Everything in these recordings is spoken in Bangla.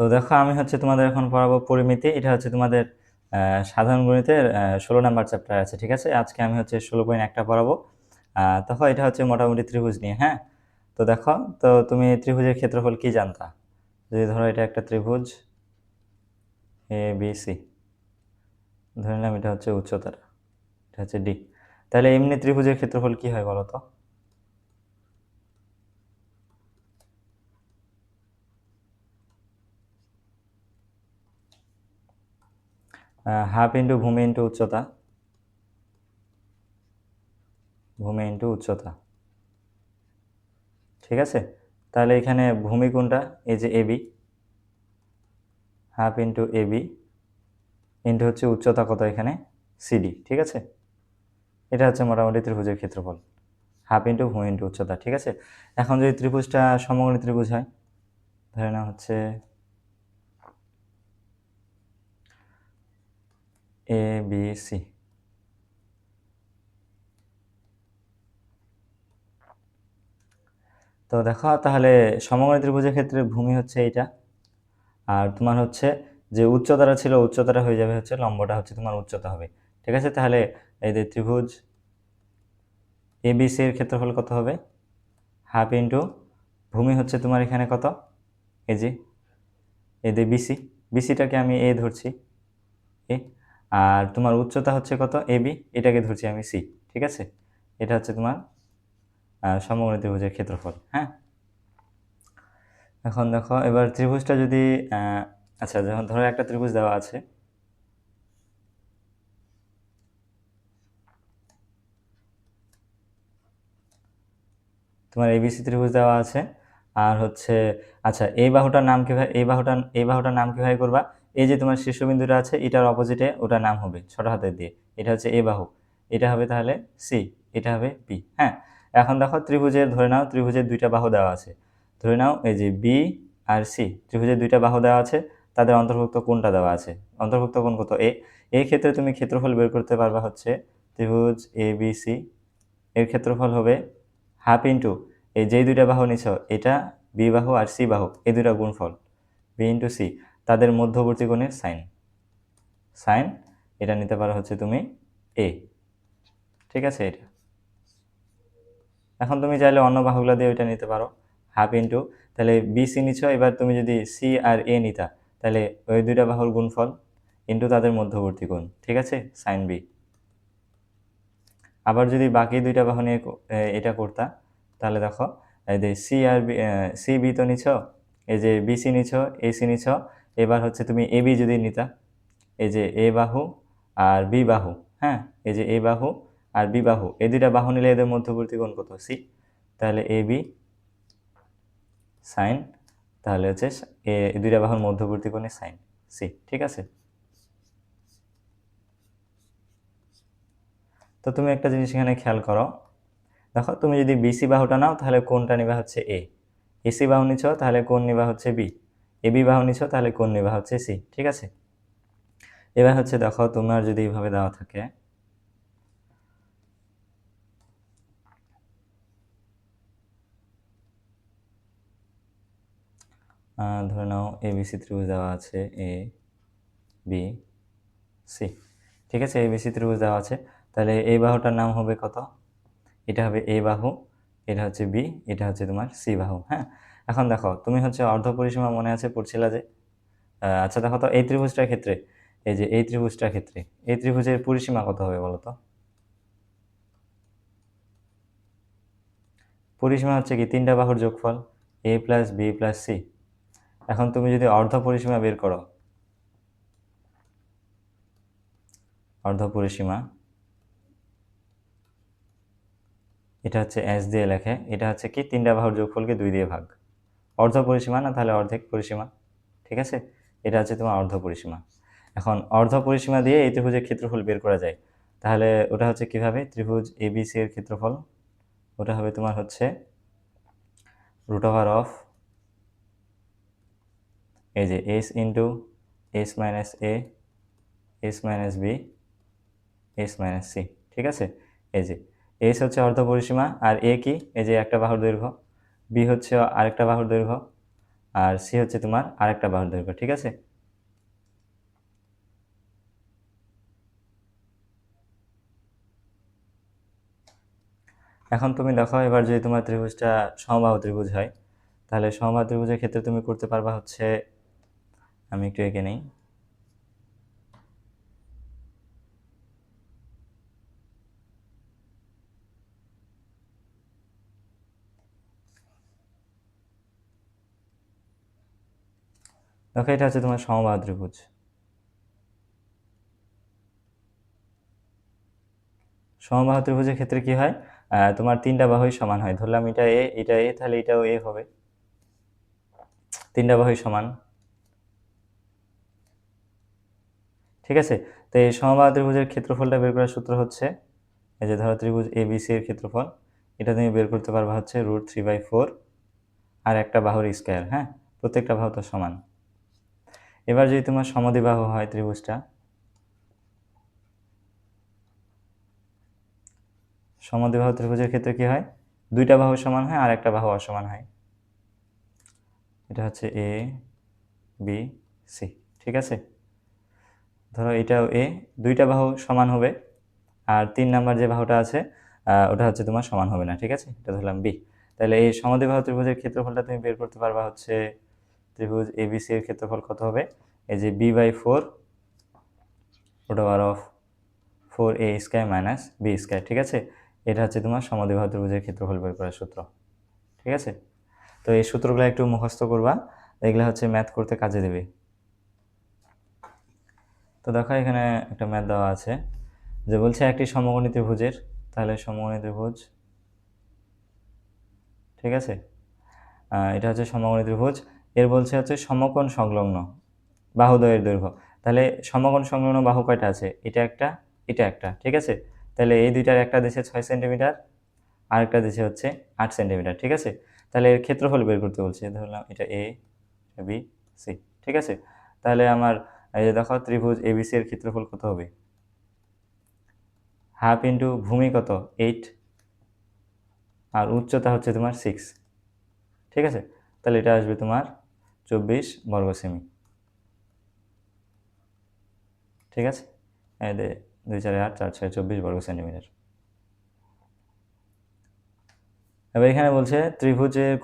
তো দেখো আমি হচ্ছে তোমাদের এখন পড়াবো পরিমিতি। এটা হচ্ছে তোমাদের সাধারণ গণিতের 16 নাম্বার চ্যাপ্টার আছে, ঠিক আছে। আজকে আমি হচ্ছে 16.1টা পড়াবো। দেখো এটা হচ্ছে মোটামুটি ত্রিভুজ নিয়ে, হ্যাঁ। তো দেখো, তো তুমি ত্রিভুজের ক্ষেত্রফল কি জানতা? যদি ধরো এটা একটা ত্রিভুজ এ বি সি, ধরে নিলাম এটা হচ্ছে উচ্চতাটা, এটা হচ্ছে ডি, তাহলে এমনি ত্রিভুজের ক্ষেত্রফল কি হয় বলো তো? হাফ ইন্টু ভূমি ইন্টু উচ্চতা, ভূমি ইন্টু উচ্চতা, ঠিক আছে। তাহলে এখানে ভূমি কোনটা? এই যে A B, half into A B into হচ্ছে উচ্চতা কত এখানে? সিডি, ঠিক আছে। এটা হচ্ছে মোটামুটি ত্রিভুজের ক্ষেত্রফল, হাফ ইন্টু ভূমি ইন্টু উচ্চতা, ঠিক আছে। এখন যদি ত্রিভুজটা সমকোণী ত্রিভুজ হয়, ধরে না হচ্ছে এ বি সি, তো দেখো তাহলে সমকোণী ত্রিভুজের ক্ষেত্রে ভূমি হচ্ছে এইটা, আর তোমার হচ্ছে যে উচ্চতাটা ছিল, উচ্চতাটা হয়ে যাবে হচ্ছে লম্বটা হচ্ছে তোমার উচ্চতা হবে, ঠিক আছে। তাহলে এই যে ত্রিভুজ এবিসি এর ক্ষেত্রফল কত হবে? হাফ ইন্টু ভূমি হচ্ছে তোমার এখানে কত? এই যে বিসি, বিসিটাকে আমি এ ধরছি, এ, আর তোমার উচ্চতা হচ্ছে কত? এবি, এটাকে ধরছি আমি সি, ঠিক আছে। এটা হচ্ছে তোমার সমকোণী ত্রিভুজের ক্ষেত্রফল, হ্যাঁ। এখন দেখো এবার ত্রিভুজটা যদি আচ্ছা, যখন ধরো একটা ত্রিভুজ দেওয়া আছে, তোমার এবিসি ত্রিভুজ দেওয়া আছে, আর হচ্ছে আচ্ছা এই বাহুটার নাম কিভাবে, এই বাহুটার নাম কিভাবে করবা? এই যে তোমার শীর্ষবিন্দুটা আছে, এটার অপোজিটে ওটার নাম হবে ছোট হাতের দিয়ে, এটা হচ্ছে এ বাহু, এটা হবে তাহলে সি, এটা হবে বি, হ্যাঁ। এখন দেখো ত্রিভুজের, ধরে নাও ত্রিভুজের দুইটা বাহু দেওয়া আছে, ধরে নাও এই যে বি আর সি, ত্রিভুজের দুইটা বাহু দেওয়া আছে, তাদের অন্তর্ভুক্ত কোণটা দেওয়া আছে, অন্তর্ভুক্ত কোণ কত? এ। এই ক্ষেত্রে তুমি ক্ষেত্রফল বের করতে পারবা হচ্ছে ত্রিভুজ এ বি সি এর ক্ষেত্রফল হবে হাফ ইন্টু এই যেই দুইটা বাহু নিছ, এটা বি বাহু আর সি বাহু, এই দুইটা গুণফল বি ইন্টু সি, তাদের মধ্যবর্তী কোণের সাইন, সাইন এটা নিতে পারো হচ্ছে তুমি এ, ঠিক আছে। এটা এখন তুমি চাইলে অন্য বাহুগুলো দিয়ে ওইটা নিতে পারো, হাফ ইন্টু, তাহলে বি সি নিছ, এবার তুমি যদি সি আর এ নিতা, তাহলে ওই দুইটা বাহুর গুণফল ইন্টু তাদের মধ্যবর্তী কোণ, ঠিক আছে, সাইন বি। আবার যদি বাকি দুইটা বাহু নিয়ে এটা করতা, তাহলে দেখো এই যে সি আর বি, সি বি তো নিছ, এই যে বিসি নিছ, এসি নিছ, এবার হচ্ছে তুমি এ বি যদি নিতা, এই যে এ বাহু আর বি বাহু, হ্যাঁ, এই যে এ বাহু আর বি বাহু, এই দুইটা বাহু নিলে এদের মধ্যবর্তী কোণ কত? সি, তাহলে এ বি সাইন, তাহলে হচ্ছে এই দুইটা বাহুর মধ্যবর্তী কোণের সাইন সি, ঠিক আছে। তো তুমি একটা জিনিস এখানে খেয়াল করো, দেখো তুমি যদি বিসি বাহুটা নাও তাহলে কোণটা নিবা হচ্ছে এ, এসি বাহু নিছ তাহলে কোণ নিবা হচ্ছে বি, এবি বাহু নিছ তাহলে কোণ নিবা হচ্ছে সি, ঠিক আছে। এবার হচ্ছে দেখো তোমার যদি এইভাবে দেওয়া থাকে, ধরে নাও এবিসি ত্রিভুজ দেওয়া আছে, এ বি সি, ঠিক আছে, এবিসি ত্রিভুজ দেওয়া আছে, তাহলে এই বাহুটার নাম হবে কত? এটা হবে এ বাহু, এটা হচ্ছে বি, এটা হচ্ছে তোমার সি বাহু, হ্যাঁ। এখন দেখো তুমি হচ্ছে অর্ধ পরিসীমা মনে আছে পড়ছিলা যে, আচ্ছা দেখো তো এই ত্রিভুজটার ক্ষেত্রে, এই যে এই ত্রিভুজটার ক্ষেত্রে এই ত্রিভুজের পরিসীমা কত হবে বলো তো? পরিসীমা হচ্ছে কি তিনটা বাহুর যোগফল, এ প্লাস বি প্লাস সি। এখন তুমি যদি অর্ধ পরিসীমা বের করো, অর্ধ পরিসীমা, এটা হচ্ছে এস দিয়ে লেখে, এটা হচ্ছে কি তিনটা বাহুর যোগফলকে 2 দিয়ে ভাগ, অর্ধ পরিসীমা না, তাহলে অর্ধেক পরিসীমা, ঠিক আছে। এটা হচ্ছে তোমার অর্ধ পরিসীমা। এখন অর্ধ পরিসীমা দিয়ে এই ত্রিভুজের ক্ষেত্রফল বের করা যায়, তাহলে ওটা হচ্ছে কিভাবে? ত্রিভুজ এবিসি এর ক্ষেত্রফল ওটা হবে তোমার হচ্ছে রুট ওভার অফ এই যে S into S minus A, S minus B, S minus C, ঠিক আছে। এই যে এস হচ্ছে অর্ধ পরিসীমা, আর এ কি? এই যে একটা বাহুর দৈর্ঘ্য, বি হচ্ছে আরেকটা বাহুর দৈর্ঘ্য, আর সি হচ্ছে তোমার আরেকটা বাহুর দৈর্ঘ্য, ঠিক আছে? এখন তুমি দেখো, এবার যদি তোমার ত্রিভুজটা সমবাহু ত্রিভুজ হয়, তাহলে সমবাহু ত্রিভুজের ক্ষেত্রে তুমি করতে পারবা হচ্ছে, আমি একটু এঁকে নেই। দেখো, এটা হচ্ছে তোমার সমবাহু ত্রিভুজ। সমবাহু ত্রিভুজের ক্ষেত্রে কি হয়, তোমার তিনটা বাহুই সমান হয়। ধরলাম এটা এ, এটা এ, তাহলে এটাও এ হবে, তিনটা বাহুই সমান, ঠিক আছে? তো এই সমবাহু ত্রিভুজের ক্ষেত্রফলটা বের করার সূত্র হচ্ছে, এই যে ধরো ত্রিভুজ এ বি সি এর ক্ষেত্রফল, এটা তুমি বের করতে পারবা হচ্ছে √3/4 আর একটা বাহুর স্কয়ার। হ্যাঁ, প্রত্যেকটা বাহু তো সমান। এবার যদি তোমার সমদ্বিবাহু হয় ত্রিভুজটা, সমদ্বিবাহু ত্রিভুজের ক্ষেত্রে কি হয়, দুইটা বাহু সমান হয় আর একটা বাহু অসমান হয়। এটা হচ্ছে এ বি সি, ঠিক আছে? ধরো এটাও এ, দুইটা বাহু সমান হবে, আর 3 নাম্বার যে বাহুটা আছে ওটা হচ্ছে তোমার সমান হবে না, ঠিক আছে? এটা ধরলাম বি। তাহলে এই সমদ্বিবাহু ত্রিভুজের ক্ষেত্রফলটা তুমি বের করতে পারবা হচ্ছে, ত্রিভুজ এবিসি এর ক্ষেত্রফল কত হবে, এই যে b/4 √4a² মাইনাস b², ঠিক আছে? এটা হচ্ছে তোমার সমদ্বিবাহু ত্রিভুজের ক্ষেত্রফল বের করার সূত্র, ঠিক আছে? তো এই সূত্রগুলো একটু মুখস্থ করবা, এগুলো হচ্ছে ম্যাথ করতে কাজে দেবে। তো দেখো, এখানে একটা ম্যাথ দেওয়া আছে, যে বলছে একটি সমকোণী ত্রিভুজের, তাহলে সমকোণী ত্রিভুজ, ঠিক আছে? এটা হচ্ছে সমকোণী ত্রিভুজ, এর বলছে হচ্ছে সমকোণ সংলগ্ন বাহুদ্বয়ের দৈর্ঘ্য। তাহলে সমকোণ সংলগ্ন বাহু কয়টা আছে, এটা একটা, এটা একটা, ঠিক আছে? তাহলে এই দুইটার একটা দিছে 6 সেন্টিমিটার, আরেকটা দিছে হচ্ছে 8 সেন্টিমিটার, ঠিক আছে? তাহলে এর ক্ষেত্রফল বের করতে বলছে। ধরলাম এটা এ, বি, সি, ঠিক আছে? তাহলে আমার এই যে দেখো, ত্রিভুজ এবিসি এর ক্ষেত্রফল কত হবে, হাফ ইন্টু ভূমি কত 8, আর উচ্চতা হচ্ছে তোমার 6, ঠিক আছে? তাহলে এটা আসবে তোমার 24 বর্গ সেমি, ঠিক আছে? এই 2 4 8 4 6 24 বর্গ সেন্টিমিটার। এবার এখানে বলছে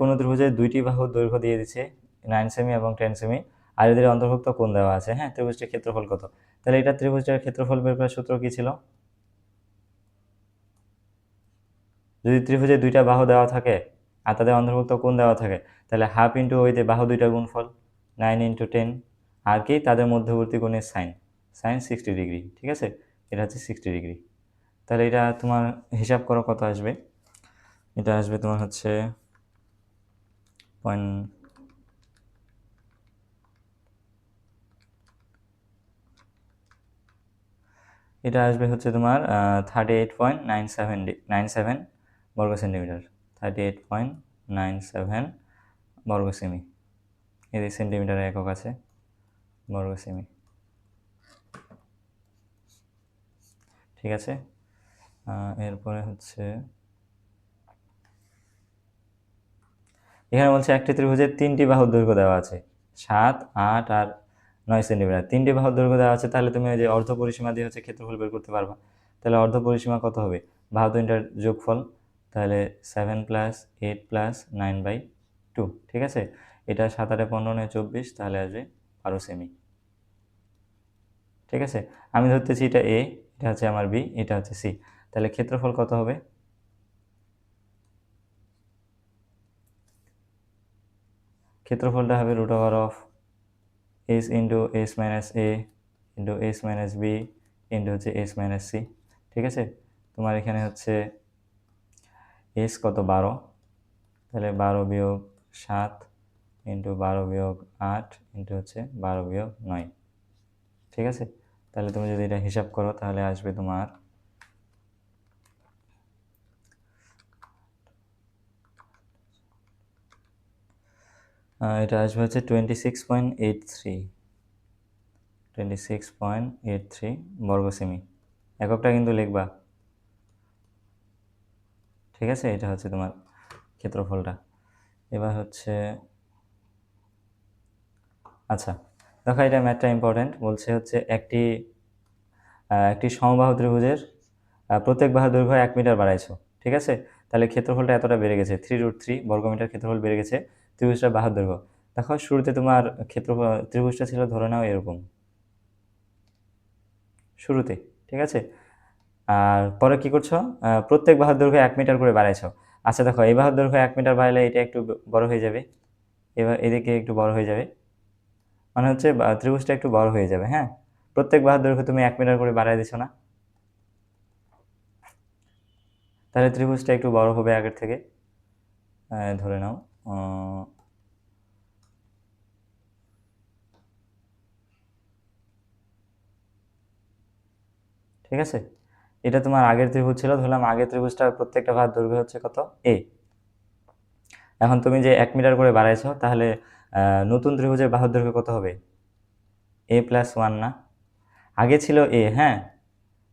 কোনো ত্রিভুজের দুইটি বাহুর দৈর্ঘ্য দিয়ে দিচ্ছে 9 সেমি এবং 10 সেমি, আর এদের অন্তর্ভুক্ত কোণ দেওয়া আছে। হ্যাঁ, ত্রিভুজটির ক্ষেত্রফল কত? তাহলে এটা ত্রিভুজটার ক্ষেত্রফল বের করার সূত্র কি ছিল? যদি ত্রিভুজে দুইটা বাহু দেওয়া থাকে আর তাদের অন্তর্ভুক্ত কোণ দেওয়া থাকে, তাহলে হাফ ইন্টু ওই যে বাহু দুইটার গুণফল 9 × 10, আর কি তাদের মধ্যবর্তী কোণের সাইন, সাইন 60 ডিগ্রি, ঠিক আছে? এটা হচ্ছে 60 ডিগ্রি। তাহলে এটা তোমার হিসাব করো কত আসবে, এটা আসবে তোমার হচ্ছে পয়েন্ট, এটা আসবে হচ্ছে তোমার 38.97 বর্গ সেন্টিমিটার, 38.97 বর্গ সেমি, এই সেন্টিমিটার একক আছে, বর্গ সেমি, ঠিক আছে? এরপরে হচ্ছে এখানে বলছে একটি ত্রিভুজের 3টি বাহুর দৈর্ঘ্য দেওয়া আছে 7, 8 আর 9 সেন্টিমিটার, 3টি বাহুর দৈর্ঘ্য দেওয়া আছে। তাহলে তুমি ওই যে অর্ধ পরিসীমা দিয়ে হচ্ছে ক্ষেত্রফল বের করতে পারবা। তাহলে অর্ধ পরিসীমা কত হবে, বাহু তিনটার যোগফল, তাহলে 7 + 8 + 9/2, ঠিক আছে? এটা 7 8 15 9 24, তাহলে আসবে 12 সেমি, ঠিক আছে? আমি ধরতেছি এটা এ, এটা হচ্ছে আমার বি, এটা হচ্ছে সি, তাহলে ক্ষেত্রফল কত হবে, ক্ষেত্রফলটা হবে √s into s minus A into s minus B into হচ্ছে s মাইনাস সি, ঠিক আছে? তোমার এখানে হচ্ছে s কত 12, তাহলে 12 বিয়োগ 7 ইন্টু 12 বিয়োগ 8 ইন্টু হচ্ছে 12 বিয়োগ 9, ঠিক আছে? তাহলে তুমি যদি এটা হিসাব করো, তাহলে আসবে তোমার এটা আসবে হচ্ছে 26.83 বর্গ সেমি, এককটা কিন্তু লিখবা, ঠিক আছে? এটা হচ্ছে তোমার ক্ষেত্রফলটা। এবার হচ্ছে আচ্ছা, দেখো এটা ম্যাথটা ইম্পর্টেন্ট। বলছে হচ্ছে একটি সমবাহু ত্রিভুজের প্রত্যেক বাহুর দৈর্ঘ্য 1 মিটার বাড়াইছো, ঠিক আছে? তাহলে ক্ষেত্রফলটা এতটা বেড়ে গেছে, 3√3 বর্গমিটার ক্ষেত্রফল বেড়ে গেছে ত্রিভুজটার বাহুর দৈর্ঘ্য। দেখো শুরুতে তোমার ত্রিভুজটা ছিল ধরে নাও এরকম শুরুতে, ঠিক আছে? আর পরে কি করছো, প্রত্যেক বাহুর দৈর্ঘ্য 1 মিটার করে বাড়াইছো। আচ্ছা দেখো, এই বাহুর দৈর্ঘ্য 1 মিটার বাড়ালে এটা একটু বড় হয়ে যাবে, এবার এদিকে একটু বড় হয়ে যাবে, মানে হচ্ছে ত্রিভুজটা একটু বড় হয়ে যাবে। হ্যাঁ, প্রত্যেক বাহুর দৈর্ঘ্য তুমি 1 মিটার করে বাড়ায় দিছো না, তাহলে ত্রিভুজটা একটু বড় হবে আগের থেকে। ধরে নাও ঠিক আছে, এটা তোমার আগের ত্রিভুজ ছিল, ধরলাম আগের ত্রিভুজটার প্রত্যেকটা বাহুর দৈর্ঘ্য হচ্ছে কত, এ। এখন তুমি যে 1 মিটার করে বাড়াইছো, তাহলে নতুন ত্রিভুজের বাহুর দৈর্ঘ্য কত হবে, a+1 না? আগে ছিল এ, হ্যাঁ,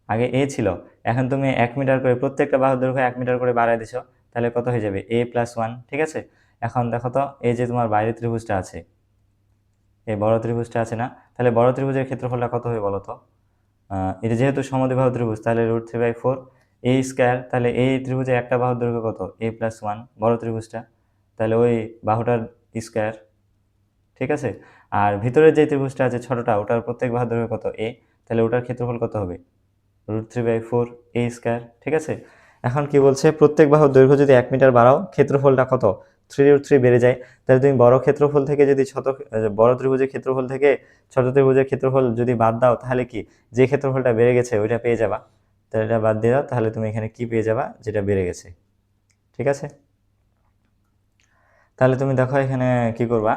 আগে এ ছিল, এখন তুমি 1 মিটার করে প্রত্যেকটা বাহুর দৈর্ঘ্য 1 মিটার করে বাড়ায় দিছো, তাহলে কত হয়ে যাবে, a+1, ঠিক আছে? এখন দেখো তো, এই যে তোমার বাইরের ত্রিভুজটা আছে, এই বড় ত্রিভুজটা আছে না, তাহলে বড় ত্রিভুজের ক্ষেত্রফলটা কত হবে বলো তো? এটা যেহেতু সমদ্বিবাহু ত্রিভুজ, তাহলে √3/4 এ স্কোয়ার, তাহলে এই ত্রিভুজের একটা বাহুর দৈর্ঘ্য কত, a+1, বড় ত্রিভুজটা, তাহলে ওই বাহুটার স্কোয়ার, ঠিক আছে? আর ভিতরের যে ত্রিভুজটা আছে ছোটটা, ওটার প্রত্যেক বাহুর দৈর্ঘ্য কত, এ, তাহলে ওটার ক্ষেত্রফল কত হবে, √3/4 এ স্কোয়ার, ঠিক আছে? এখন কি বলছে, প্রত্যেক বাহুর দৈর্ঘ্য যদি 1 মিটার বাড়াও, ক্ষেত্রফলটা কত, 3√3 বেড়ে যায়। তাহলে তুমি বড় ক্ষেত্রফল থেকে যদি বড় ত্রিভুজের ক্ষেত্রফল থেকে ছোট ত্রিভুজের ক্ষেত্রফল যদি বাদ দাও, তাহলে কি, যে ক্ষেত্রফলটা বেড়ে গেছে ওইটা পেয়ে যাবা। তাহলে এটা বাদ দিয়ে দাও, তাহলে তুমি এখানে কি পেয়ে যাবা, যেটা বেড়ে গেছে, ঠিক আছে? তাহলে তুমি দেখো এখানে কি করবা,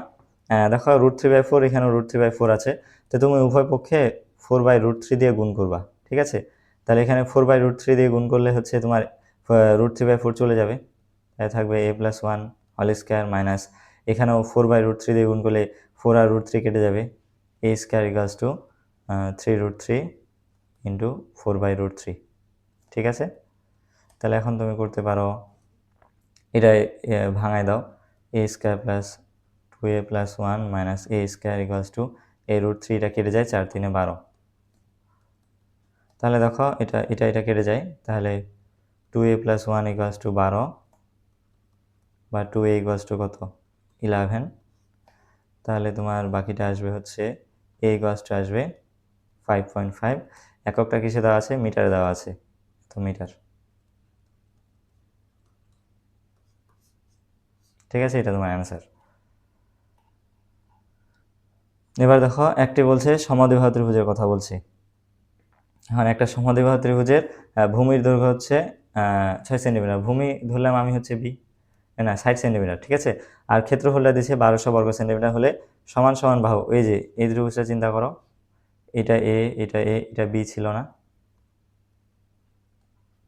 দেখো √3/4, এখানেও √3/4 আছে, তো তুমি উভয় পক্ষে 4/√3 দিয়ে গুণ করবা, ঠিক আছে? তাহলে এখানে 4/√3 দিয়ে গুণ করলে হচ্ছে তোমার √3/4 চলে যাবে, তাই থাকবে a+1 হোল স্কোয়ার মাইনাস, এখানেও 4/√3 দিয়ে গুণ করলে 4 আর √3 কেটে যাবে, a square equals two 3√3 into 4/√3, ঠিক আছে? তাহলে এখন তুমি করতে পারো, এটা ভাঙায় দাও, a square plus 2a+1 minus a square equals two a√3, এটা কেটে যায় 4 3 12, তাহলে দেখো এটা এটা এটা কেটে যায়, তাহলে 2a+1 ইকুয়ালস টু 12 বা 2a ইকুয়ালস টু কত, 11, তাহলে তোমার বাকিটা আসবে হচ্ছে a ইকুয়ালস টু আসবে 5.5, এককটা কিসে দেওয়া আছে, মিটারে দেওয়া আছে, তো মিটার, ঠিক আছে? এটা তোমার অ্যান্সার। এবার দেখো একটি বলছে সমদ্বিবাহু ত্রিভুজের কথা বলছি। এখন একটা সমদ্বিবাহু ত্রিভুজের ভূমির দৈর্ঘ্য হচ্ছে 6 সেন্টিমিটার, ভূমি ধরলাম আমি হচ্ছে বি, না 60 সেন্টিমিটার, ঠিক আছে? আর ক্ষেত্রফলটা দিচ্ছে 1200 বর্গ সেন্টিমিটার হলে সমান সমান বাহু, এই যে এই ত্রিভুজটা চিন্তা করো, এটা এ, এটা এ, এটা বি ছিল না,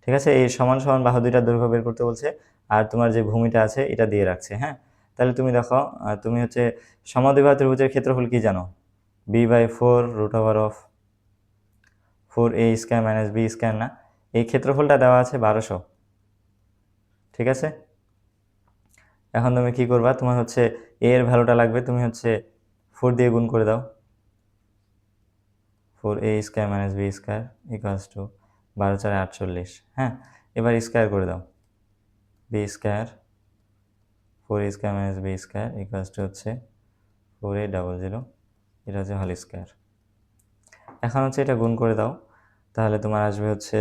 ঠিক আছে? এই সমান সমান বাহু দুইটার দৈর্ঘ্য বের করতে বলছে, আর তোমার যে ভূমিটা আছে এটা দিয়ে রাখছে। হ্যাঁ, তাহলে তুমি দেখো, তুমি হচ্ছে সমদ্বিবাহু ত্রিভুজের ক্ষেত্রফল কি জানো, b/4 √4a² মাইনাস b² না, এই ক্ষেত্রফলটা দেওয়া আছে 1200, ঠিক আছে? এখন তুমি কি করবা, তোমার হচ্ছে a এর ভ্যালুটা লাগবে, তুমি হচ্ছে 4 দিয়ে গুণ করে দাও, 4a² minus b² equals two 12 4 48, হ্যাঁ, এবার স্কোয়ার করে দাও, b², 4a² minus b² equals two হচ্ছে 4a00, এটা হচ্ছে হোল স্কোয়ার। এখন হচ্ছে এটা গুণ করে দাও, তাহলে তোমার আসবে হচ্ছে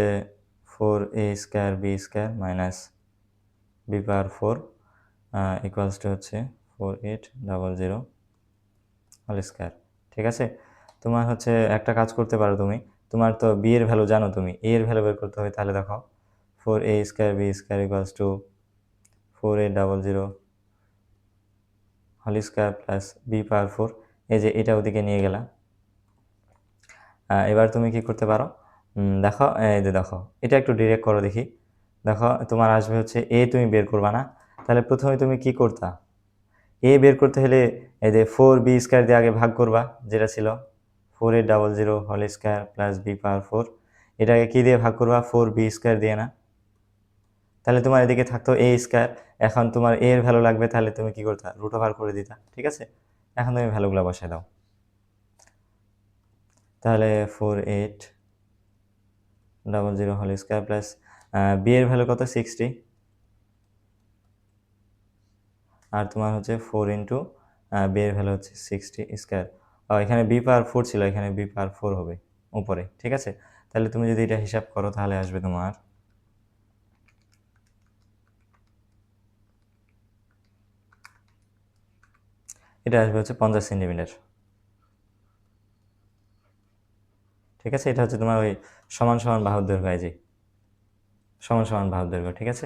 4a² b² minus b/4 equals to হচ্ছে 4800 হোল স্কোয়ার, ঠিক আছে? তোমার হচ্ছে একটা কাজ করতে পারো তুমি, তোমার তো বি এর ভ্যালু জানো, তুমি এ এর ভ্যালু বের করতে হবে, তাহলে দেখো 4a² b² equals to 4800 whole square plus b/4, এই যে এটা ওদিকে নিয়ে গেলা। এবার তুমি কি করতে পারো, দেখো এই যে দেখো, এটা একটু ডিরেক্ট করো দেখি, দেখো তোমার আসবে হচ্ছে এ, তুমি বের করবা না, তাহলে প্রথমে তুমি কি করতা, এ বের করতে হলে এই যে 4b² দিয়ে আগে ভাগ করবা, যেটা ছিল 4800 হোল স্কোয়ার প্লাস b/4, এটাকে কি দিয়ে ভাগ করবা, 4b² দিয়ে না, তাহলে তোমার এদিকে থাকতো a², এখন তোমার এ এর ভ্যালু লাগবে, তাহলে তুমি কি করতা, √ওভার করে দিতা, ঠিক আছে? এখন তুমি ভ্যালুগুলো বসায় দাও। তাহলে 4800 হোল স্কোয়ার প্লাস বি এর ভ্যালু কত 60, আর তোমার হচ্ছে 4 বি এর ভ্যালু হচ্ছে 60 স্কোয়ার। এখানে বি পাওয়ার 4 ছিল, এখানে বি পাওয়ার 4 হবে উপরে, ঠিক আছে। তাহলে তুমি যদি এটা হিসাব করো তাহলে আসবে তোমার এটা আসবে হচ্ছে 50 সেন্টিমিটার, ঠিক আছে। এটা হচ্ছে তোমার ওই সমান সমান বাহুর দৈর্ঘ্য, এই যে সমান সমান বাহুর দৈর্ঘ্য, ঠিক আছে।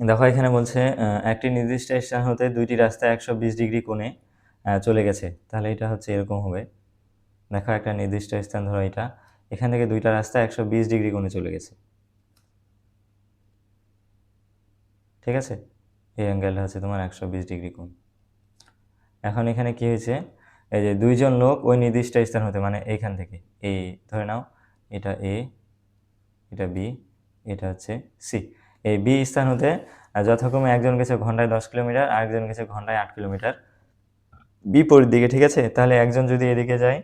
দেখো এখানে বলছে একটি নির্দিষ্ট স্থান হতে দুইটি রাস্তা 120 ডিগ্রি কোণে চলে গেছে, তাহলে এটা হচ্ছে এরকম হবে। দেখো একটা নির্দিষ্ট স্থান, ধরো এটা, এখান থেকে দুইটা রাস্তা 120 ডিগ্রি কোণে চলে গেছে, ঠিক আছে। এই অ্যাঙ্গেলটা হচ্ছে তোমার 120 ডিগ্রি কোণ। এখন এখানে কি হয়েছে, এই যে দুইজন লোক ওই নির্দিষ্ট স্থান হতে, মানে এইখান থেকে, এই ধরে নাও এটা এ, এটা বি, এটা হচ্ছে সি, এই বি স্থান হতে যথাক্রমে একজন গেছে ঘন্টায় 10 কিলোমিটার, আরেকজন গেছে ঘন্টায় 8 কিলোমিটার বিপরীত দিকে, ঠিক আছে। তাহলে একজন যদি এদিকে যায়,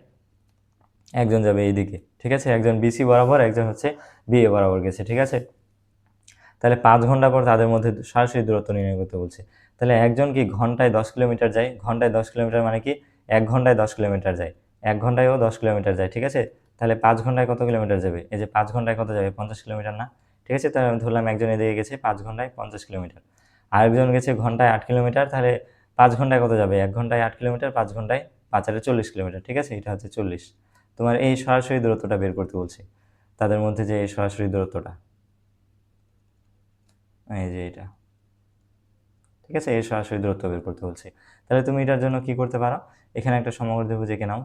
একজন যাবে এইদিকে, ঠিক আছে। একজন বিসি বরাবর, একজন হচ্ছে বিএ বরাবর গেছে, ঠিক আছে। তাহলে 5 ঘন্টা পর তাদের মধ্যে সরাসরি দূরত্ব নির্ণয় করতে বলছে। তাহলে একজন কি ঘন্টায় 10 কিলোমিটার যায়, ঘন্টায় 10 কিলোমিটার মানে কি 1 ঘন্টায় 10 কিলোমিটার যায়, 1 ঘন্টায়ও 10 কিলোমিটার যায়, ঠিক আছে। তাহলে 5 ঘন্টায় কত কিলোমিটার যাবে, এই যে 5 ঘন্টায় কত যাবে, 50 কিলোমিটার না, ঠিক আছে। তাহলে আমি ধরলাম একজন এদিকে গেছে 5 ঘন্টায় 50 কিলোমিটার, আরেকজন গেছে ঘন্টায় 8 কিলোমিটার, তাহলে 5 ঘন্টায় কত যাবে, 1 ঘন্টায় 8 কিলোমিটার, 5 ঘন্টায় 5 আর 40 কিলোমিটার, ঠিক আছে। এটা হচ্ছে 40। তোমার এই সরাসরি দূরত্বটা বের করতে বলছে, তাদের মধ্যে যে এই সরাসরি দূরত্বটা, এই যে এটা, ঠিক আছে। এই সরাসরি দূরত্ব বের করতে বলছে। তাহলে তুমি এটার জন্য কি করতে পারো, এখানে একটা সমগ্র ত্রিভুজ এঁকে নাও,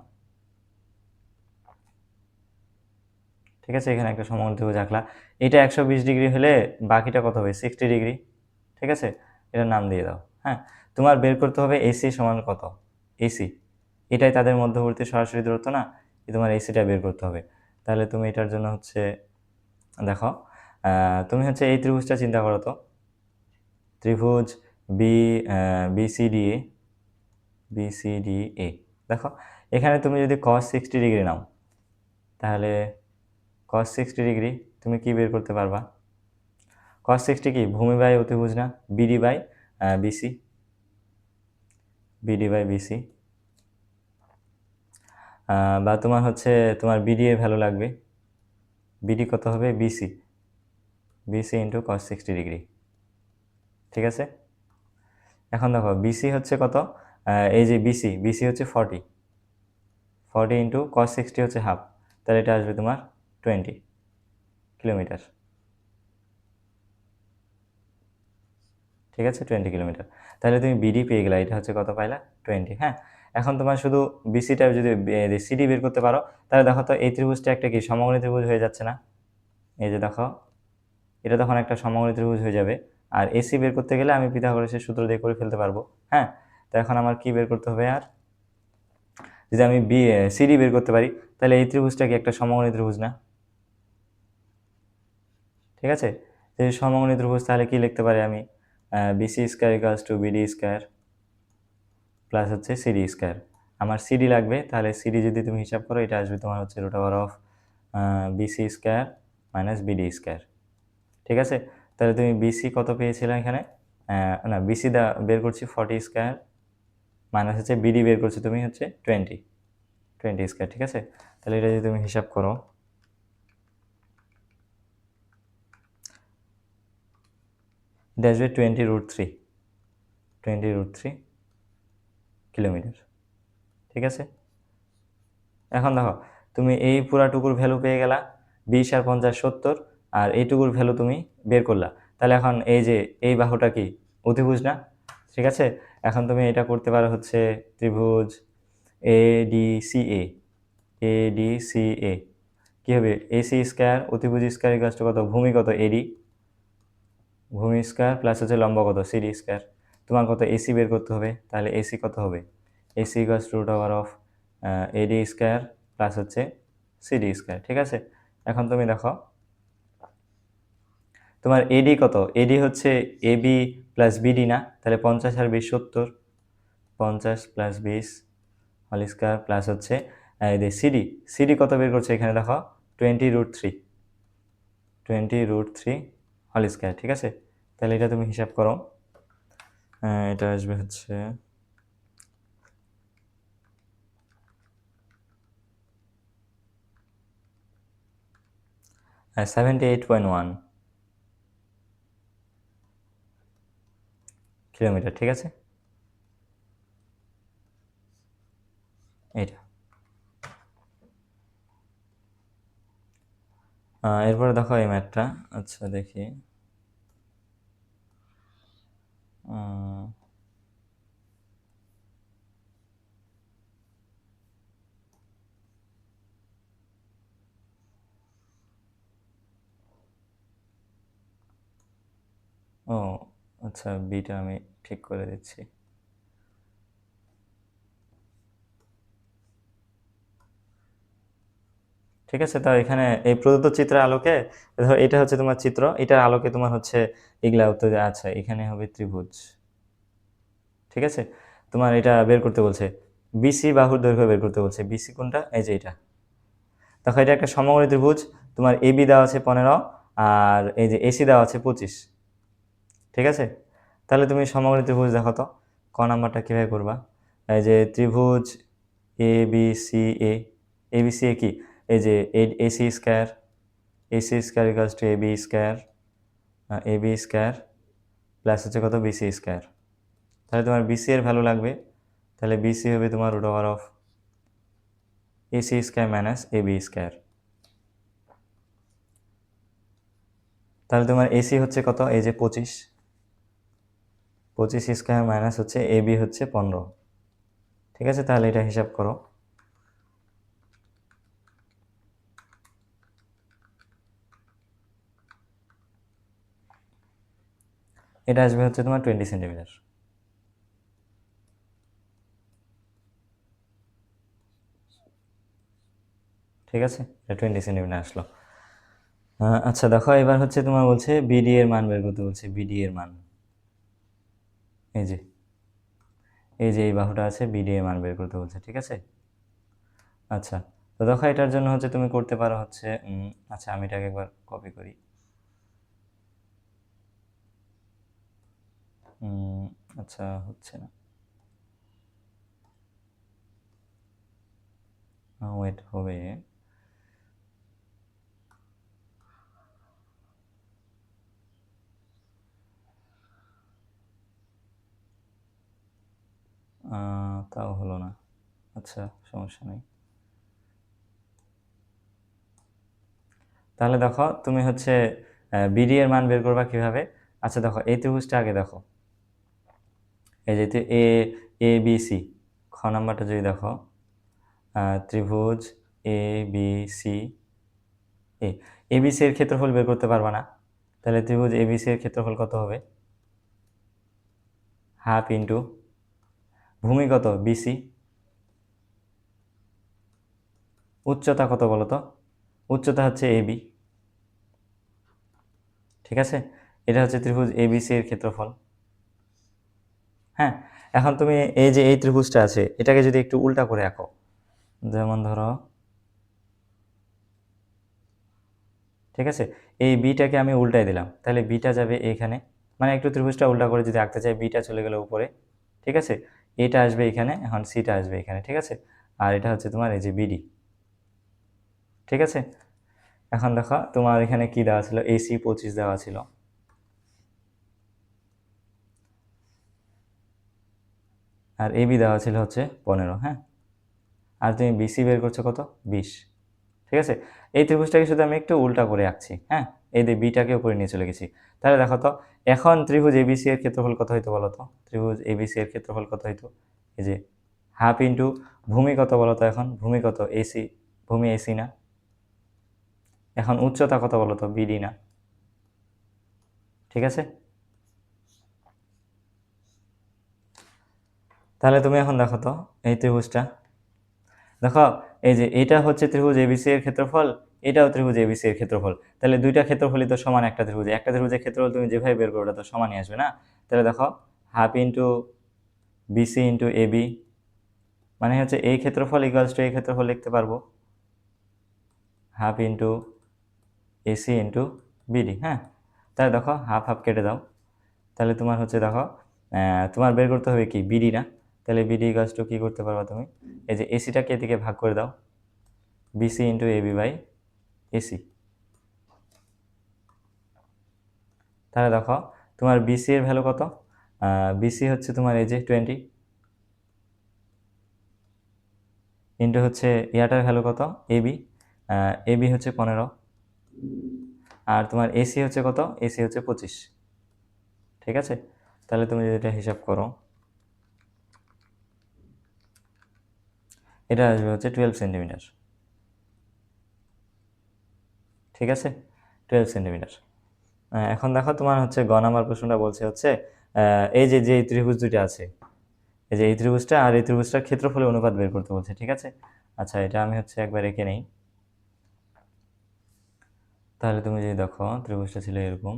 ঠিক আছে। এখানে একটা সমগ্র ত্রিভুজ আঁকলা, এটা 120 ডিগ্রি হলে বাকিটা কত হবে, 60 ডিগ্রি, ঠিক আছে। এটার নাম দিয়ে দাও। হ্যাঁ, তোমার বের করতে হবে এসি সমান কত, এসি, এটাই তাদের মধ্যবর্তী সরাসরি দূরত্ব না, তোমার এসিটা বের করতে হবে। তাহলে তুমি এটার জন্য হচ্ছে দেখো, তুমি হচ্ছে এই ত্রিভুজটা চিন্তা করো তো, ত্রিভুজ বি বিসিডিএ, বিসিডিএ, দেখো এখানে তুমি যদি cos 60 ডিগ্রি নাও, তাহলে cos 60 ডিগ্রি তুমি কি বের করতে পারবা, cos 60 কি ভূমি বাই অতিভুজ না, B D by B C, B D by B C, বা তোমার হচ্ছে তোমার বিডি এর ভ্যালু লাগবে, বিডি কত হবে, B C, B C into cos 60 degree, ঠিক আছে। এখন দেখো বিসি হচ্ছে কত, এই যে বিসি, বিসি হচ্ছে 40, 40 ইন্টু cos 60 হচ্ছে হাফ, তাহলে এটা আসবে তোমার 20 কিলোমিটার, ঠিক আছে, 20 কিলোমিটার। তাহলে তুমি বিডি পেয়ে গেলা, এটা হচ্ছে কত পাইলা, 20। হ্যাঁ, এখন তোমার শুধু বিসিটা যদি সিডি বের করতে পারো, তাহলে দেখো তো এই ত্রিভুজটা একটা কি সমকোণী ত্রিভুজ হয়ে যাচ্ছে না, এই যে দেখো এটা তখন একটা সমকোণী ত্রিভুজ হয়ে যাবে। আর এসি বের করতে গেলে আমি পিথাগোরাসের সূত্র দিয়ে করে ফেলতে পারবো। হ্যাঁ, তো এখন আমার কি বের করতে হবে, আর যদি আমি সিডি বের করতে পারি, তাহলে এই ত্রিভুজটা কি একটা সমকোণী ত্রিভুজ না, ঠিক আছে। যদি সমকোণী ত্রিভুজ, তাহলে কি লিখতে পারি আমি, B C square equals to B D square plus হচ্ছে সিডি স্কোয়ার। আমার সিডি লাগবে, তাহলে সিডি যদি তুমি হিসাব করো, এটা আসবে তোমার হচ্ছে root over of B C square minus B D square, ঠিক আছে। তাহলে তুমি বিসি কত পেয়েছিলে এখানে, না বিসি দা বের করছি 40 স্কোয়ার মাইনাস হচ্ছে বিডি বের করছো তুমি হচ্ছে 20 স্কোয়ার, ঠিক আছে। তাহলে এটা যদি তুমি হিসাব করো, এটা আসবে 20√3 কিলোমিটার, ঠিক আছে। এখন দেখো তুমি এই পুরাটুকুর ভ্যালু পেয়ে গেলা, 20 আর 50 70, আর এইটুকুর ভ্যালু তুমি বের করলা। তাহলে এখন এই যে এই বাহুটা কি অতিভুজ না, ঠিক আছে। এখন তুমি এটা করতে পারো হচ্ছে ত্রিভুজ এডিসিএ, এডিসিএ কি হবে, এসি স্কোয়ার অতিভুজ স্কোয়ার ইকুয়াল টু কত, ভূমি কত এডি, ভূমি স্কোয়ার প্লাস হচ্ছে লম্ব কত সিডি স্কোয়ার। তোমার কত এসি বের করতে হবে, তাহলে এসি কত হবে, A C equal to root over of A D square plus হচ্ছে সিডি স্কোয়ার, ঠিক আছে। এখন তুমি দেখো তোমার এডি কত, এডি হচ্ছে এবি প্লাস বিডি না, তাহলে 50 আর 20 70, 50 প্লাস 20 হোল স্কয়ার প্লাস হচ্ছে এই যে সিডি কত বের করছে এখানে দেখো 20√3 হোল স্কয়ার, ঠিক আছে। তাহলে এটা তুমি হিসাব করো, এটা আসবে হচ্ছে 78.1 কিলোমিটার, ঠিক আছে। এটা এরপরে দেখো এই ম্যাথটা, আচ্ছা দেখি। ও আচ্ছা, বিটা আমি ঠিক করে দিচ্ছি। ঠিক আছে, তাও এখানে এই প্রদত্ত চিত্রের আলোকে ধরো এটা হচ্ছে তোমার চিত্র, এটার আলোকে তোমার হচ্ছে এগুলা উত্তর আচ্ছা এখানে হবে ত্রিভুজ, ঠিক আছে। তোমার এটা বের করতে বলছে, বিসি বাহুর দৈর্ঘ্য বের করতে বলছে। বিসি কোনটা, এই যে এটা। দেখো এটা একটা সমকোণী ত্রিভুজ, তোমার এবি দেওয়া আছে 15 আর এই যে এসি দেওয়া আছে 25, ঠিক আছে। তাহলে তুমি সমকোণী ত্রিভুজ দেখো তো ক নাম্বারটা কীভাবে করবা। এই যে ত্রিভুজ এ বি সি এ কি, এই যে A C square equals to A B square plus হচ্ছে কত বিসি স্কয়ার। তাহলে তোমার বিসি এর ভ্যালু লাগবে, তাহলে বিসি হবে তোমার root over of A C square minus A B square. তাহলে তোমার এসি হচ্ছে কত, এই যে 25 স্কয়ার মাইনাস হচ্ছে এ বি হচ্ছে 15, ঠিক আছে। তাহলে এটা হিসাব করো, এটা আসবে হচ্ছে তোমার 20 সেন্টিমিটার, ঠিক আছে। এটা 20 সেন্টিমিটার আসলো। আচ্ছা দেখো এবার হচ্ছে তোমার বলছে বিডি এর মান বের করতে বলছে। বিডি এর মান এই যে এই বাহুটা আছে, বিডি এর মান বের করতে বলছে, ঠিক আছে। আচ্ছা তো দেখো এটার জন্য হচ্ছে তুমি করতে পারো হচ্ছে আচ্ছা আমি এটাকে একবার কপি করি। আচ্ছা হচ্ছে না, ওয়েট হবে। তাও হলো না, আচ্ছা সমস্যা নেই। তাহলে দেখো তুমি হচ্ছে বিডি এর মান বের করবা কিভাবে। আচ্ছা দেখো এই ত্রিভুজটা আগে দেখো, এই যে এ এ বি সি, খ নাম্বারটা যদি দেখো ত্রিভুজ এ বি সি এবিসি এর ক্ষেত্রফল বের করতে পারবা না, তাহলে ত্রিভুজ এবিসি এর ক্ষেত্রফল কত হবে, হাফ ইন্টু ভূমি কত বিসি, উচ্চতা কত বলো তো, উচ্চতা হচ্ছে এবি, ঠিক আছে। এটা হচ্ছে ত্রিভুজ এবিসি এর ক্ষেত্রফল। হ্যাঁ, এখন তুমি এই যে এই ত্রিভুজটা আছে এটাকে যদি একটু উল্টা করে আঁকো, যেমন ধরো, ঠিক আছে, এই বিটাকে আমি উল্টাই দিলাম, তাহলে বিটা যাবে এইখানে, মানে একটু ত্রিভুজটা উল্টা করে যদি আঁকতে চাই, বিটা চলে গেল উপরে, ঠিক আছে। এটা আসবে এখানে, এখন সিটা আসবে এখানে, ঠিক আছে। আর এটা হচ্ছে তোমার এই যে বিডি, ঠিক আছে। এখন দেখো তোমার এখানে কি দেওয়া ছিল, এসি 25 দেওয়া ছিল, আর এবি দেওয়া ছিল হচ্ছে 15, হ্যাঁ। আর তুমি বিসি বের করছো কত 20, ঠিক আছে। এই ত্রিভুজটাকে শুধু আমি একটু উল্টা করে আঁকছি, হ্যাঁ, এই যে বিটাকে উপরে নিয়ে চলে গেছি। তাহলে দেখো তো এখন ত্রিভুজ এবিসি এর ক্ষেত্রফল কত হইতো বলো তো, ত্রিভুজ এবিসি এর ক্ষেত্রফল কত হইতো, এই যে হাফ ইন্টু ভূমি কত বলো তো, এখন ভূমি কত এসি, ভূমি এসি না, এখন উচ্চতা কত বলো তো বিডি না, ঠিক আছে। তাহলে তুমি এখন দেখো তো এই ত্রিভুজটা দেখো, এই যে এটা হচ্ছে ত্রিভুজ এবিসি এর ক্ষেত্রফল, এটাও ত্রিভুজ এবিসি এর ক্ষেত্রফল, তাহলে দুইটা ক্ষেত্রফলই তো সমান একটা ত্রিভুজ, একটা ত্রিভুজের ক্ষেত্রফল তুমি যেভাবে বের করো ওটা তো সমানই আসবে না। তাহলে দেখো half into B C into A B, মানে হচ্ছে এই ক্ষেত্রফল ইকুয়ালস টু এই ক্ষেত্রফল লিখতে পারবো, half into AC into BD. হ্যাঁ, তাহলে দেখো হাফ হাফ কেটে দাও, তাহলে তোমার হচ্ছে দেখো তোমার বের করতে হবে কি বিডি না, তাহলে বিডি ইকুয়ালস টু কী করতে পারবা তুমি, এই যে এসিটাকে এদিকে ভাগ করে দাও, B C into A B by A C. তাহলে দেখো তোমার বিসি এর ভ্যালু কত, বিসি হচ্ছে তোমার এই যে 20 ইন্টু হচ্ছে ইয়াটার ভ্যালু কত এবি, এবি হচ্ছে 15, আর তোমার এসি হচ্ছে কত, এসি হচ্ছে 25। ঠিক আছে, তাহলে তুমি যদি এটা হিসাব করো, এটা আসবে হচ্ছে 12 সেন্টিমিটার। ঠিক আছে, 12 সেন্টিমিটার। এখন দেখো তোমার হচ্ছে গ নাম্বার প্রশ্নটা বলছে হচ্ছে এই যে যে ত্রিভুজ দুইটা আছে, এই যে এই ত্রিভুজটা আর এই ত্রিভুজটার ক্ষেত্রফলের অনুপাত বের করতে বলছে। ঠিক আছে, আচ্ছা এটা আমি হচ্ছে একবার এঁকে নেই। তাহলে তুমি যদি দেখো ত্রিভুজটা ছিল এরকম,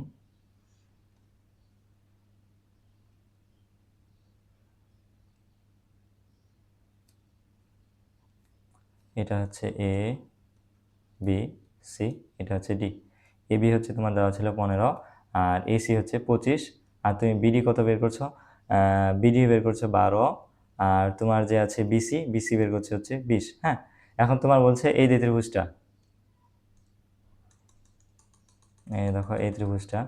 এটা হচ্ছে এ বি সি, এটা হচ্ছে ডি। এ বি হচ্ছে তোমার দেওয়া ছিল 15, আর এসি হচ্ছে 25, আর তুমি বিডি কত বের করছো, বিডি বের করছো 12, আর তোমার যে আছে বিসি, বিসি বের করছে হচ্ছে 20। হ্যাঁ, এখন তোমার বলছে এই যে ত্রিভুজটা, এই দেখো এই ত্রিভুজটা,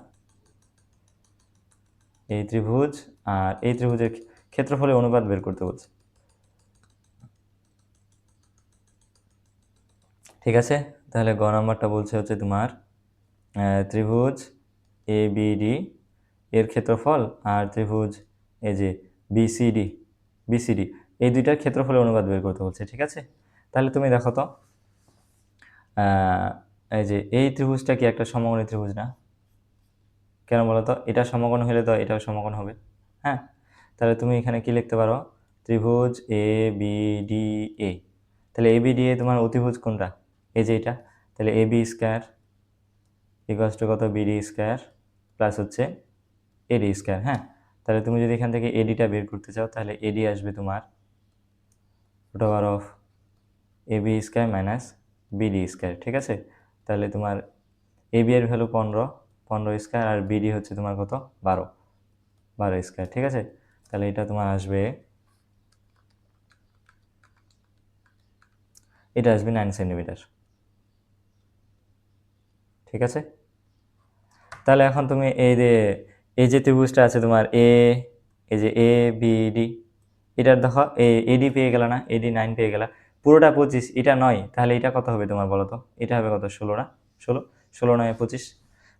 এই ত্রিভুজ আর এই ত্রিভুজের ক্ষেত্রফলের অনুপাত বের করতে বলছে। ঠিক আছে, তাহলে গ নাম্বারটা বলছে হচ্ছে তোমার ত্রিভুজ এ বিডি এর ক্ষেত্রফল আর ত্রিভুজ এই যে বিসিডি, বিসিডি এই দুইটার ক্ষেত্রফলের অনুপাত বের করতে বলছে। ঠিক আছে, তাহলে তুমি দেখো তো এই যে এই ত্রিভুজটা কি একটা সমকোণী ত্রিভুজ না? কেন বলো তো, এটা সমকোণ হলে তো এটাও সমকোণ হবে। হ্যাঁ, তাহলে তুমি এখানে কি লিখতে পারো, ত্রিভুজ এ বি ডি এ, তাহলে এ বি ডি এ তোমার অতিভুজ কোনটা, এই যে এটা, তাহলে এ বি স্কোয়ার ইকুয়ালস টু কত, বিডি স্কোয়ার প্লাস হচ্ছে এডি স্কোয়ার। হ্যাঁ, তাহলে তুমি যদি এখান থেকে এডিটা বের করতে চাও, তাহলে এডি আসবে তোমার root over of A B square minus B D square. ঠিক আছে, তাহলে তোমার এ বি এর ভ্যালু 15 স্কোয়ার, আর বিডি হচ্ছে তোমার কত 12 স্কোয়ার। ঠিক আছে, তাহলে এটা তোমার আসবে, এটা আসবে 9 সেন্টিমিটার। ঠিক আছে, তাহলে এখন তুমি এই যে ত্রিভুজটা আছে তোমার এই যে এ বি ডি, এটার দেখো এডি পেয়ে গেল না, এডি 9 পেয়ে গেলা, পুরোটা 25, এটা 9, তাহলে এটা কত হবে তোমার বলো তো, এটা হবে কত 16 না, 16 9 25।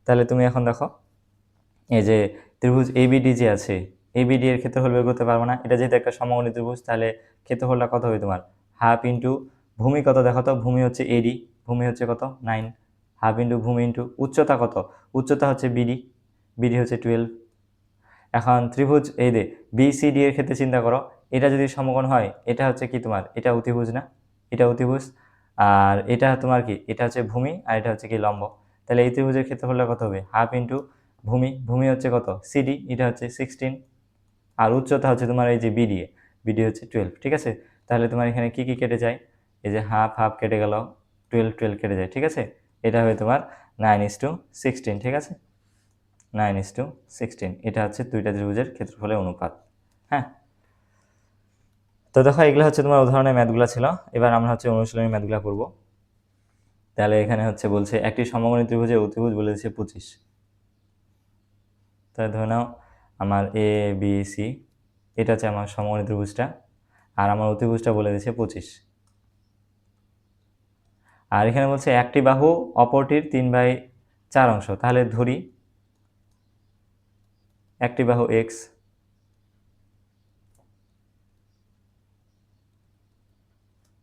তাহলে তুমি এখন দেখো এই যে ত্রিভুজ এবিডি যে আছে, এবিডি এর ক্ষেত্রফল বের করতে পারবো না, এটা যেহেতু একটা সমকোণী ত্রিভুজ, তাহলে ক্ষেত্রফলটা কত হবে তোমার হাফ ইন্টু ভূমি কত দেখো তো, ভূমি হচ্ছে এডি, ভূমি হচ্ছে কত 9, হাফ ইন্টু ভূমি ইন্টু উচ্চতা কত, উচ্চতা হচ্ছে বিডি, বিডি হচ্ছে 12। এখন ত্রিভুজ এই যে বিসিডি এর ক্ষেত্রে চিন্তা করো, এটা যদি সমকোণ হয়, এটা হচ্ছে কি তোমার, এটা অতিভুজ না, এটা অতিভুজ, আর এটা তোমার কি, এটা হচ্ছে ভূমি, আর এটা হচ্ছে কি লম্ব, তাহলে এই ত্রিভুজের ক্ষেত্রফলটা কত হবে, হাফ ইন্টু ভূমি, ভূমি হচ্ছে কত সিডি, এটা হচ্ছে 16, আর উচ্চতা হচ্ছে তোমার এই যে বিডি, বিডি হচ্ছে 12। ঠিক আছে, তাহলে তোমার এখানে কি কি কেটে যায়, এই যে হাফ হাফ কেটে গেল, 12 12 কেটে যায়। ঠিক আছে, এটা হবে তোমার 9:16। ঠিক আছে, 9:16, এটা হচ্ছে দুইটা ত্রিভুজের ক্ষেত্রফলের অনুপাত। হ্যাঁ, তো দেখো এগুলো হচ্ছে তোমার উদাহরণের ম্যাথগুলো ছিল। এবার আমরা হচ্ছে অনুশীলনী ম্যাথগুলো করব। তাহলে এখানে হচ্ছে বলছে একটি সমকোণী ত্রিভুজের অতিভুজ বলে দিচ্ছে 25। তাহলে ধরে নাও আমার এ বি সি, এটা হচ্ছে আমার সমকোণী ত্রিভুজটা, আর আমার অতিভুজটা বলে দিচ্ছে 25। আর এখানে বলছে একটি বাহু অপরটির 3/4 অংশ, তাহলে ধরি একটি বাহু এক্স,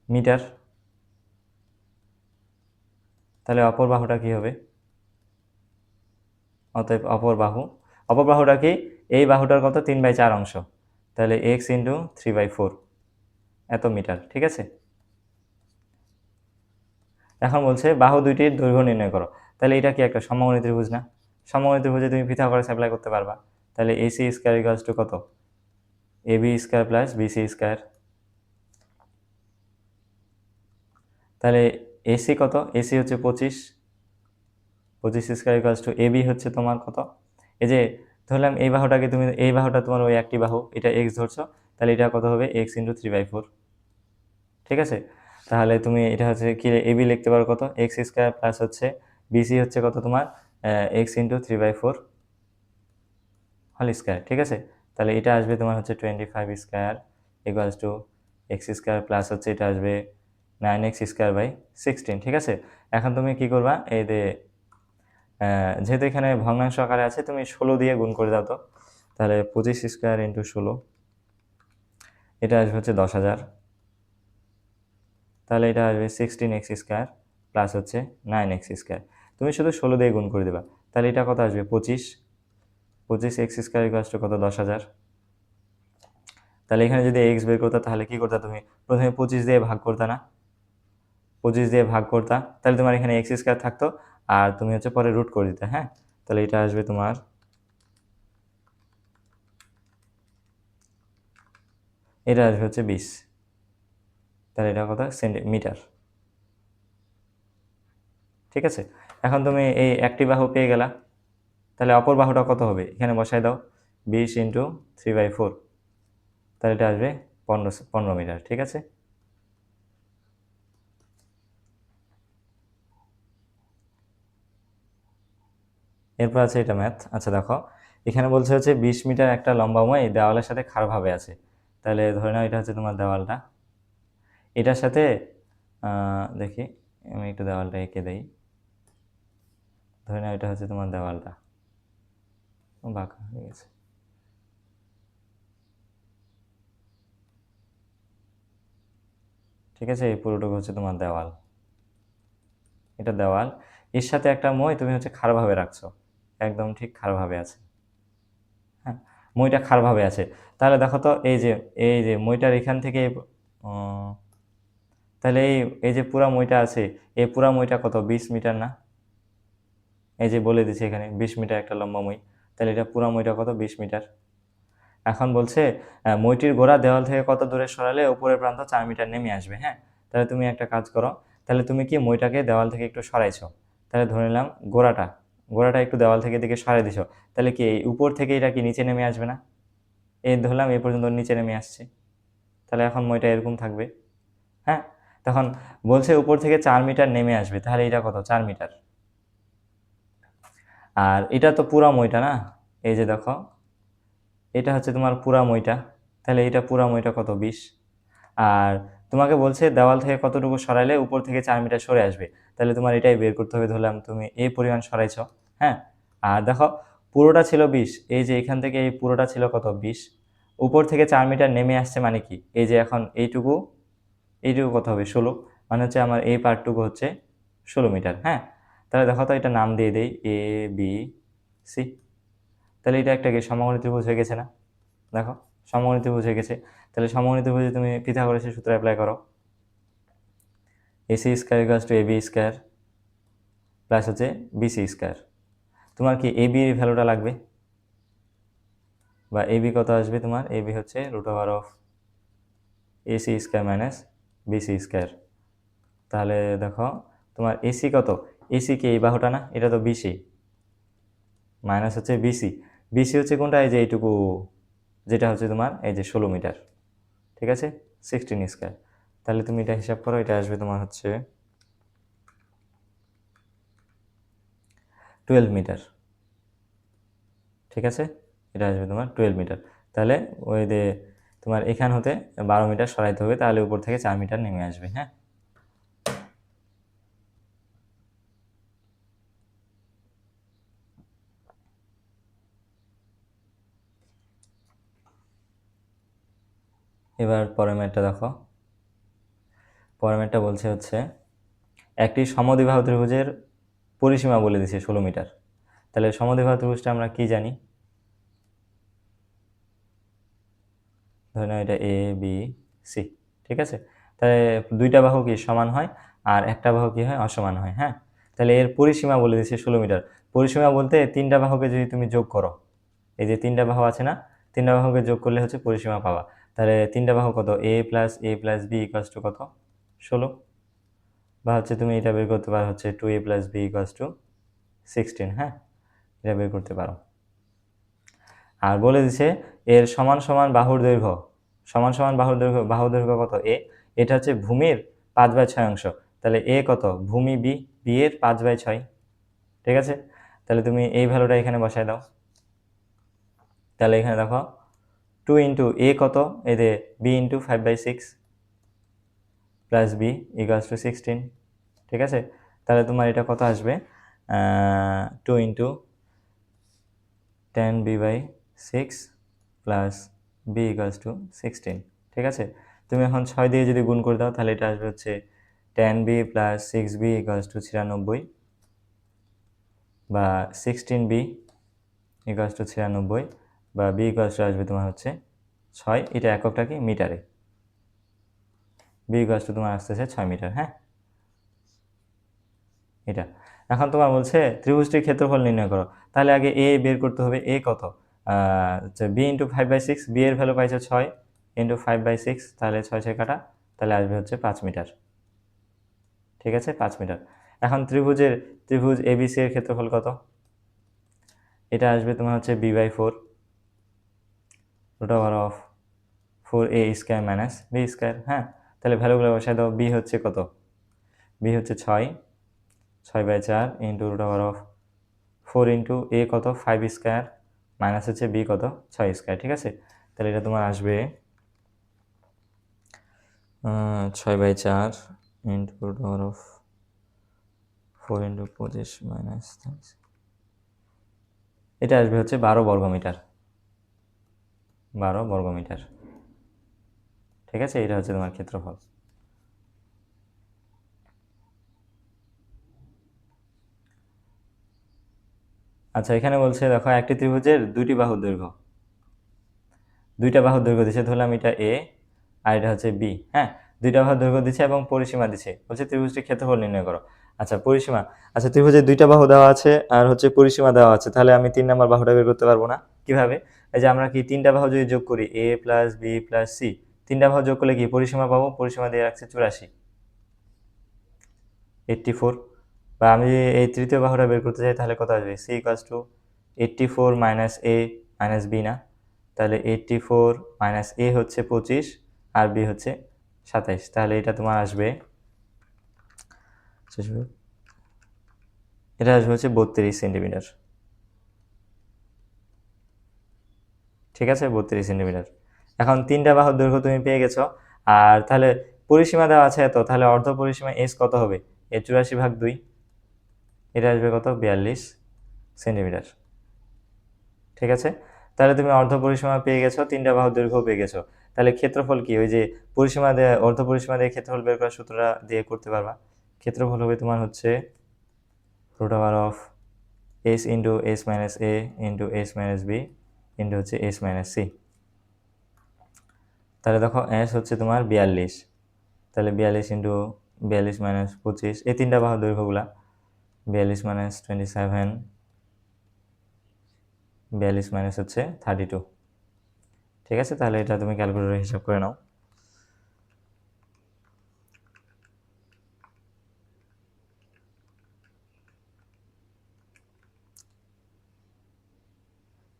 মিটার, তাহলে অপর বাহুটা কি হবে, অতএব অপর বাহুটা কি, এই বাহুটার কত 3/4 অংশ, তাহলে এক্স ইন্টু 3/4 এত মিটার। ঠিক আছে, এখন বলছে বাহু দুইটির দৈর্ঘ্য নির্ণয় করো, তাহলে এটা কি একটা সমকোণী ত্রিভুজ না, সমকোণী ত্রিভুজে তুমি পিথাগোরাস অ্যাপ্লাই করতে পারবা, তাহলে এসি স্কয়ার ইকুয়ালস টু কত A B square plus B C square. তাহলে এসি কত? এসি হচ্ছে 25, 25 স্কোয়ার ইকুয়ালস টু এবি হচ্ছে তোমার কত? এই যে ধরলাম এই বাহুটাকে তুমি, এই বাহুটা তোমার ওই একটি বাহু, এটা এক্স ধরছো, তাহলে এটা কত হবে? X into 3/4। ঠিক আছে, তাহলে তুমি এটা হচ্ছে কি এবি লিখতে পারো কত? এক্স স্কোয়ার প্লাস হচ্ছে বিসি হচ্ছে কত তোমার? X into 3/4 whole square. ঠিক আছে, তাহলে এটা আসবে তোমার হচ্ছে 25 square equals to x square plus হচ্ছে এটা আসবে 9x স্কোয়ার বাই 16। ঠিক আছে, এখন তুমি কি করবা? এই যে যেহেতু এখানে ভগ্নাংশ আকারে আছে, তুমি 16 দিয়ে গুণ করে দাও তো। তাহলে 25 স্কোয়ার ইন্টু 16, এটা আসবে হচ্ছে 10,000। তাহলে এটা আসবে 16x স্কোয়ার প্লাস হচ্ছে 9x স্কোয়ার। তুমি শুধু 16 দিয়ে গুণ করে দেবা, তাহলে এটা কত আসবে? 25x স্কোয়ার ইকুয়ালস টু কত? 10,000। তাহলে এখানে যদি এক্স বের করতা, তাহলে কি করতা? তুমি প্রথমে 25 দিয়ে ভাগ করতা না? 25 দিয়ে ভাগ করতা, তাহলে তোমার এখানে এক্স স্কোয়ার থাকতো, আর তুমি হচ্ছে পরে রুট করে দিতে। হ্যাঁ, তাহলে এটা আসবে তোমার, এটা আসবে হচ্ছে 20। তাহলে এটা কত? সেন্টিমিটার। ঠিক আছে, এখন তুমি এই একটি বাহু পেয়ে গেলা, তাহলে অপর বাহুটা কত হবে? এখানে বসাই দাও, 20 ইন্টু 3/4, তাহলে এটা আসবে 15 মিটার। ঠিক আছে, এরপর আছে এটা ম্যাথ। আচ্ছা দেখো, এখানে বলছে হচ্ছে 20 মিটার একটা লম্বাময় দেওয়ালের সাথে খাড়াভাবে আছে। তাহলে ধরে নাও এটা হচ্ছে তোমার দেওয়ালটা, এটার সাথে দেখি আমি একটু দেওয়ালটা এঁকে দেই। ধরে নাও এটা হচ্ছে তোমার দেওয়ালটা, বাঁকা হয়ে গেছে। ঠিক আছে, এই পুরোটুকু হচ্ছে তোমার দেওয়াল, এটা দেওয়াল, এর সাথে একটা মই তুমি হচ্ছে খাড়াভাবে রাখছো, একদম ঠিক খাড়াভাবে আছে। হ্যাঁ, মইটা খাড়াভাবে আছে। তাহলে দেখো তো, এই যে মইটার এখান থেকে তাহলে এই যে পুরা মইটা আছে, এই পুরা মইটা কত? 20 মিটার না? এই যে বলে দিছে এখানে 20 মিটার একটা লম্বা মই, তাহলে এটা পুরা মইটা কত? 20 মিটার। এখন বলছে মইটির গোড়া দেওয়াল থেকে কত দূরে সরালে উপরের প্রান্ত 4 মিটার নেমে আসবে। হ্যাঁ, তাহলে তুমি একটা কাজ করো, তাহলে তুমি কি মইটাকে দেওয়াল থেকে একটু সরাইছো, তাহলে ধরে নিলাম গোড়াটা গোড়াটা একটু দেওয়াল থেকে দিকে সরাই দিছো, তাহলে কি এই উপর থেকে এটা কি নিচে নেমে আসবে না? এই ধরলাম এই পর্যন্ত নিচে নেমে আসছে, তাহলে এখন মইটা এরকম থাকবে। হ্যাঁ, তখন বলছে উপর থেকে 4 মিটার নেমে আসবে, তাহলে এটা কত? 4 মিটার। আর এটা তো পুরা মইটা না, এই যে দেখো এটা হচ্ছে তোমার পুরা মইটা, তাহলে এটা পুরা মইটা কত? 20। আর তোমাকে বলছে দেওয়াল থেকে কতটুকু সরাইলে উপর থেকে 4 মিটার সরে আসবে, তাহলে তোমার এটাই বের করতে হবে। ধরলাম তুমি এই পরিমাণ সরাইছ। হ্যাঁ, আর দেখো পুরোটা ছিল 20, এই যে এখান থেকে এই পুরোটা ছিল কত? 20। উপর থেকে 4 মিটার নেমে আসছে মানে কি? এই যে এখন এইটুকু এইটুকু কত হবে? 16, মানে হচ্ছে আমার এই পার্টটুকু হচ্ছে 16 মিটার। হ্যাঁ, তাহলে দেখো তো এটা নাম দিয়ে দেই এ বি সি, তাহলে এটা একটা কি সমকোণী ত্রিভুজ হয়ে গেছে না? দেখো সমকোণী ত্রিভুজ হয়ে গেছে। তাহলে সমকোণী ত্রিভুজে তুমি পিথাগোরাসের সূত্র অ্যাপ্লাই করো, A C square equals to A B square plus হচ্ছে বিসি স্কোয়ার। তোমার কি এবি এর ভ্যালুটা লাগবে, বা এবি কত আসবে তোমার? এবি হচ্ছে √অফ A C square minus B C square. তাহলে দেখো তোমার এসি কত? এসি কি এই বাহুটা না? এটা তো বিসি, মাইনাস হচ্ছে বিসি, বিসি হচ্ছে কোনটা? এই যে এইটুকু, যেটা হচ্ছে তোমার এই যে 16 মিটার। ঠিক আছে, 16 স্কোয়ার। তাহলে তুমি এটা হিসাব করো, এটা আসবে তোমার হচ্ছে 12 মিটার। ঠিক আছে, এটা আসবে তোমার 12 মিটার। তাহলে ওই যে তোমার এখান হতে 12 মিটার সরাইতে হবে, তাহলে উপর থেকে 4 মিটার নেমে আসবে। হ্যাঁ, এবার পরের ম্যাটটা দেখো। পরের ম্যাটটা বলছে হচ্ছে একটি সমদ্বিবাহু ত্রিভুজের পরিসীমা বলে দিছে 16 মিটার। তাহলে সমদ্বিবাহু ত্রিভুজটা আমরা কি জানি? ধরে নাও এটা এ বি সি। ঠিক আছে, তাহলে দুইটা বাহু কি সমান হয়, আর একটা বাহু কি হয়? অসমান হয়। হ্যাঁ, তাহলে এর পরিসীমা বলে দিচ্ছে 16 মিটার। পরিসীমা বলতে তিনটা বাহুকে যদি তুমি যোগ করো, এই যে তিনটা বাহু আছে না, তিনটা বাহুকে যোগ করলে হচ্ছে পরিসীমা পাবা। তাহলে তিনটা বাহু কত, a plus B equals to কত, 16। বা হচ্ছে তুমি এটা বের করতে পারো হচ্ছে 2a plus B equals to 16। হ্যাঁ, এটা বের করতে পারো। আর বলে দিছে এর সমান সমান বাহুর দৈর্ঘ্য, সমান সমান বাহুর দৈর্ঘ্য কত, এটা হচ্ছে ভূমির 5/6 অংশ। তাহলে এ কত, ভূমি বি এর 5/6। ঠিক আছে, তাহলে তুমি এই ভ্যালুটা এখানে বসায় দাও। তাহলে এখানে দেখো 2 ইন্টু এ কত, এতে B into 5/6 plus B equals to 16। ঠিক আছে, তাহলে তোমার এটা কত আসবে, 2 into 10b/6 plus B equals to 16। ঠিক আছে, তুমি এখন 6 দিয়ে যদি গুণ করে দাও তাহলে এটা আসবে হচ্ছে 10b plus 6b equals to 96, বা 16b ইকুয়ালস টু 96, বা বি ইকুয়ালস টু আসবে তোমার হচ্ছে 6। এটা এককটা কি, মিটারে। বি ইকুয়ালস টু তোমার আসতেছে 6 মিটার। হ্যাঁ, এটা এখন তোমার বলছে ত্রিভুজটির ক্ষেত্রফল নির্ণয় করো। তাহলে আগে এ বের করতে হবে, এ কত, বি ইন্টু 5/6, বি এর ভ্যালু পাইছে 6 ইন্টু 5/6, তাহলে 6 কাটা, তাহলে আসবে হচ্ছে 5 মিটার। ঠিক আছে, 5 মিটার। এখন ত্রিভুজ এবিসি এর ক্ষেত্রফল কত, এটা আসবে তোমার হচ্ছে b/4 √অফ 4a square minus B square. হ্যাঁ, তাহলে ভ্যালুগুলো বসায় দাও। বি হচ্ছে কত, বি হচ্ছে 6/4 ইন্টু √অফ 4 ইন্টু এ কত, 5 স্কয়ার মাইনাস হচ্ছে বি কত, 6 স্কয়ার। ঠিক আছে, তাহলে এটা তোমার আসবে 6/4 ইন্টু √অফ 4 ইন্টু 25 মাইনাস, এটা আসবে হচ্ছে 12 বর্গমিটার। 12 বর্গমিটার। ঠিক আছে, এটা হচ্ছে তোমার ক্ষেত্রফল। আচ্ছা, এখানে বলছে দেখো একটি ত্রিভুজের দুইটা বাহুর দৈর্ঘ্য দিচ্ছে, ধরলাম এটা এ আর এটা হচ্ছে বি। হ্যাঁ, দুইটা বাহুর দৈর্ঘ্য দিচ্ছে এবং পরিসীমা দিচ্ছে, বলছে ত্রিভুজটির ক্ষেত্রফল নির্ণয় করো। আচ্ছা, পরিসীমা, আচ্ছা ত্রিভুজের দুইটা বাহু দেওয়া আছে আর হচ্ছে পরিসীমা দেওয়া আছে, তাহলে আমি 3 নম্বর বাহুটা বের করতে পারবো না। কিভাবে, এই যে আমরা কি তিনটা বাহু যদি যোগ করি, এ প্লাস বি প্লাস সি, তিনটা বাহু যোগ করলে কি পরিসীমা পাবো, পরিসীমা দিয়ে রাখছে 84। বা আমি এই তৃতীয় বাহুটা বের করতে চাই, তাহলে কত আসবে, C equals to 84 minus A minus B না, তাহলে 84 মাইনাস এ হচ্ছে 25 আর বি হচ্ছে 27। তাহলে এটা তোমার আসবে, এটা আসবে হচ্ছে 32 সেন্টিমিটার। ঠিক আছে, 32 সেন্টিমিটার। এখন তিনটা বাহুর দৈর্ঘ্য তুমি পেয়ে গেছো। আর তাহলে পরিসীমা দেওয়া আছে এত, তাহলে অর্ধ পরিসীমা এস কত হবে, এ 84/2, এটা আসবে কত, 42 সেন্টিমিটার। ঠিক আছে, তাহলে তুমি অর্ধ পরিসীমা পেয়ে গেছো, তিনটা বাহুর দৈর্ঘ্য পেয়ে গেছো। তাহলে ক্ষেত্রফল কি, ওই যে পরিসীমা দিয়ে অর্ধ পরিসীমা দিয়ে ক্ষেত্রফল বের করার সূত্রটা দিয়ে করতে পারবা। ক্ষেত্রফল হবে তোমার হচ্ছে √অফ S into S minus A into S minus B into হচ্ছে এস মাইনাস সি। তাহলে দেখো এস হচ্ছে তোমার 42, তাহলে 42 ইন্টু 42 মাইনাস 25, এই তিনটা বাহুর দৈর্ঘ্যগুলা 42 মাইনাস 27, 42 মাইনাস হচ্ছে 32। ঠিক আছে, তাহলে এটা তুমি ক্যালকুলেটরে হিসাব করে নাও।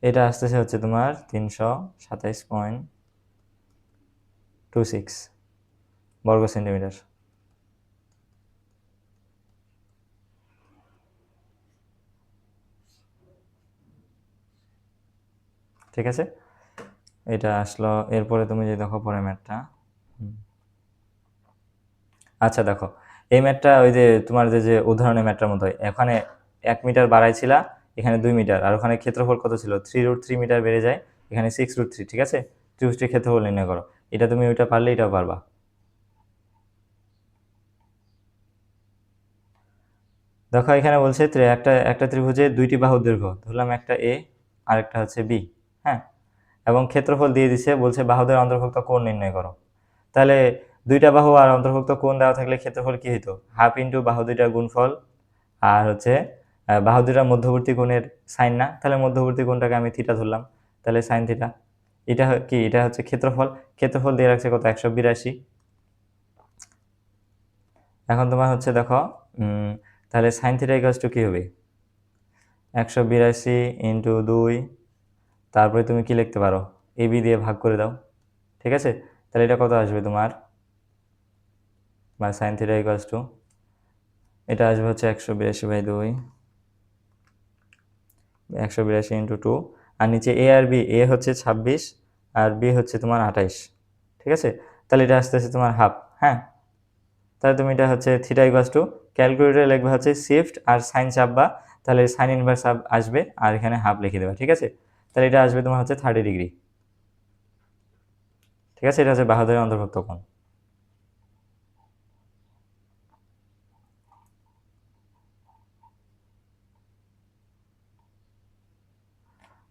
এটা আসতেছে হচ্ছে তোমার 327.26 বর্গ সেন্টিমিটার। ঠিক আছে, এটা আসলো। এরপরে তুমি যে দেখো পরের ম্যাথটা, আচ্ছা দেখো এই ম্যাথটা ওই যে তোমার যে উদাহরণের ম্যাথটার মতো, এখানে 1 মিটার বাড়াইছিলা, এখানে 2 মিটার, আর ওখানে ক্ষেত্রফল কত ছিল, 3√3 মিটার বেড়ে যায়, এখানে 6√3। ঠিক আছে, ত্রিভুজটির ক্ষেত্রফল নির্ণয় করো। এটা তুমি ওইটা পারলে এটাও পারবা। দেখো এখানে বলছে একটা ত্রিভুজের দুইটি বাহুর দৈর্ঘ্য, ধরলাম একটা এ আর একটা হচ্ছে বি। হ্যাঁ, এবং ক্ষেত্রফল দিয়ে দিছে, বলছে বাহুদের অন্তর্ভুক্ত কোণ নির্ণয় করো। তাহলে দুইটা বাহু আর অন্তর্ভুক্ত কোণ দেওয়া থাকলে ক্ষেত্রফল কি হইতো, হাফ ইন্টু বাহু দুইটার গুণফল আর হচ্ছে বাহু দুইটার মধ্যবর্তী কোণের সাইন না, তাহলে মধ্যবর্তী কোণটাকে আমি থিটা ধরলাম, তাহলে সাইন থিটা। কি এটা হচ্ছে ক্ষেত্রফল। ক্ষেত্রফল দিয়ে রাখছে কত 182। এখন তোমার হচ্ছে দেখো তাহলে সাইন থিটা ইকুয়ালস টু কি হবে 182 ইন্টু 2, তারপরে তুমি কি লিখতে পারো এবি দিয়ে ভাগ করে দাও, ঠিক আছে। তাহলে এটা কত আসবে তোমার, বা সাইন থিটা ইকুয়ালস টু এটা আসবে হচ্ছে 182/2, 182 ইন্টু 2, আর নিচে এ আর বি, এ হচ্ছে 26 আর বি হচ্ছে তোমার 28, ঠিক আছে। তাহলে এটা আসতে আসতে তোমার হাফ। হ্যাঁ, তাহলে তুমি এটা হচ্ছে থিটা ইকুয়ালস টু ক্যালকুলেটরে লিখবে হচ্ছে শিফট আর সাইন চাপবা, তাহলে সাইন ইনভার্স আসবে আর এখানে হাফ লিখে দেবা, ঠিক আছে। তাহলে এটা আসবে তোমার হচ্ছে 30°, ঠিক আছে। এটা হচ্ছে বাহুদ্বয়ের অন্তর্ভুক্ত কোণ।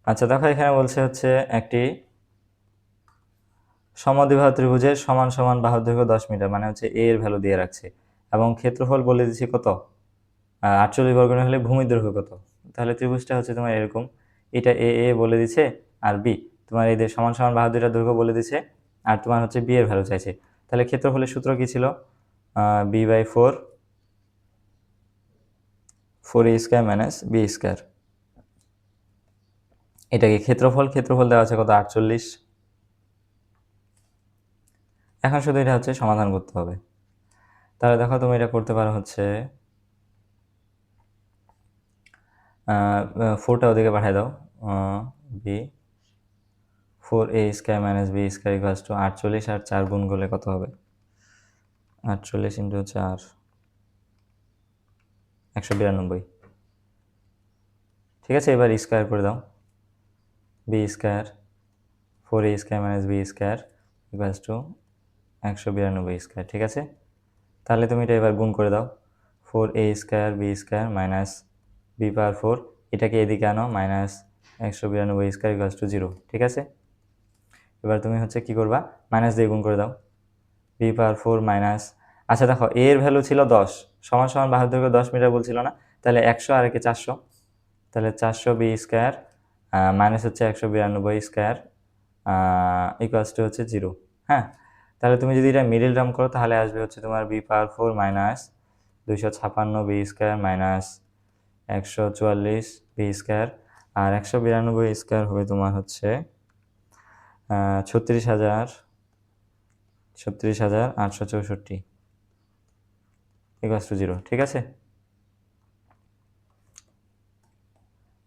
আচ্ছা দেখো এখানে বলছে হচ্ছে একটি সমদ্বিবাহু ত্রিভুজের সমান সমান বাহুর দৈর্ঘ্য 10 মিটার, মানে হচ্ছে এ এর ভ্যালু দিয়ে রাখছে, এবং ক্ষেত্রফল বলে দিচ্ছি কত 48 বর্গমিটার হলে ভূমি দৈর্ঘ্য কত। তাহলে ত্রিভুজটা হচ্ছে তোমার এরকম, এটা এ এ বলে দিচ্ছে, আর বি তোমার এদের সমান সমান বাহু দুইটার দৈর্ঘ্য বলে দিচ্ছে, আর তোমার হচ্ছে বি এর ভ্যালু চাইছে। তাহলে ক্ষেত্রফলের সূত্র কি ছিল, b/4 4a square minus B square. এটাকে ক্ষেত্রফল, ক্ষেত্রফল দেওয়া আছে কত 48। এখন শুধু এটা হচ্ছে সমাধান করতে হবে। তাহলে দেখো তুমি এটা করতে পারো হচ্ছে 4টা ওদিকে পাঠিয়ে দাও, B 4a square minus B square equals to 48, আর 4 গুণ করলে কত হবে 48 ইন্টু 4 192, ঠিক আছে। এবার স্কয়ার করে দাও, B square 4a square minus B square equals to 192 square, ঠিক আছে। তাহলে তুমি এটা এবার গুণ করে দাও, 4a square B square minus B power 4, এটাকে এদিকে আনো, মাইনাস 192 স্কয়ার ইকুয়ালস টু 0, ঠিক আছে। এবার তুমি হচ্ছে কি করবা, মাইনাস দিয়ে গুণ করে দাও, বি পাওয়ার 4 মাইনাস, আচ্ছা দেখো এর ভ্যালু ছিল 10, সমান সমান বাহুর দৈর্ঘ্য 10 মিটার বলছিল না, তাহলে 100 আর একে 400, তাহলে 400 বি স্কয়ার মাইনাস হচ্ছে 192 স্কয়ার ইকুয়ালস টু হচ্ছে 0। হ্যাঁ, তাহলে তুমি যদি এটা মিডিল টার্ম করো তাহলে আসবে হচ্ছে তোমার B power 4 minus 256 B square minus 144 B square, আর 192 স্কয়ার হবে তোমার হচ্ছে 36,864 ইকুয়ালস টু 0, ঠিক আছে।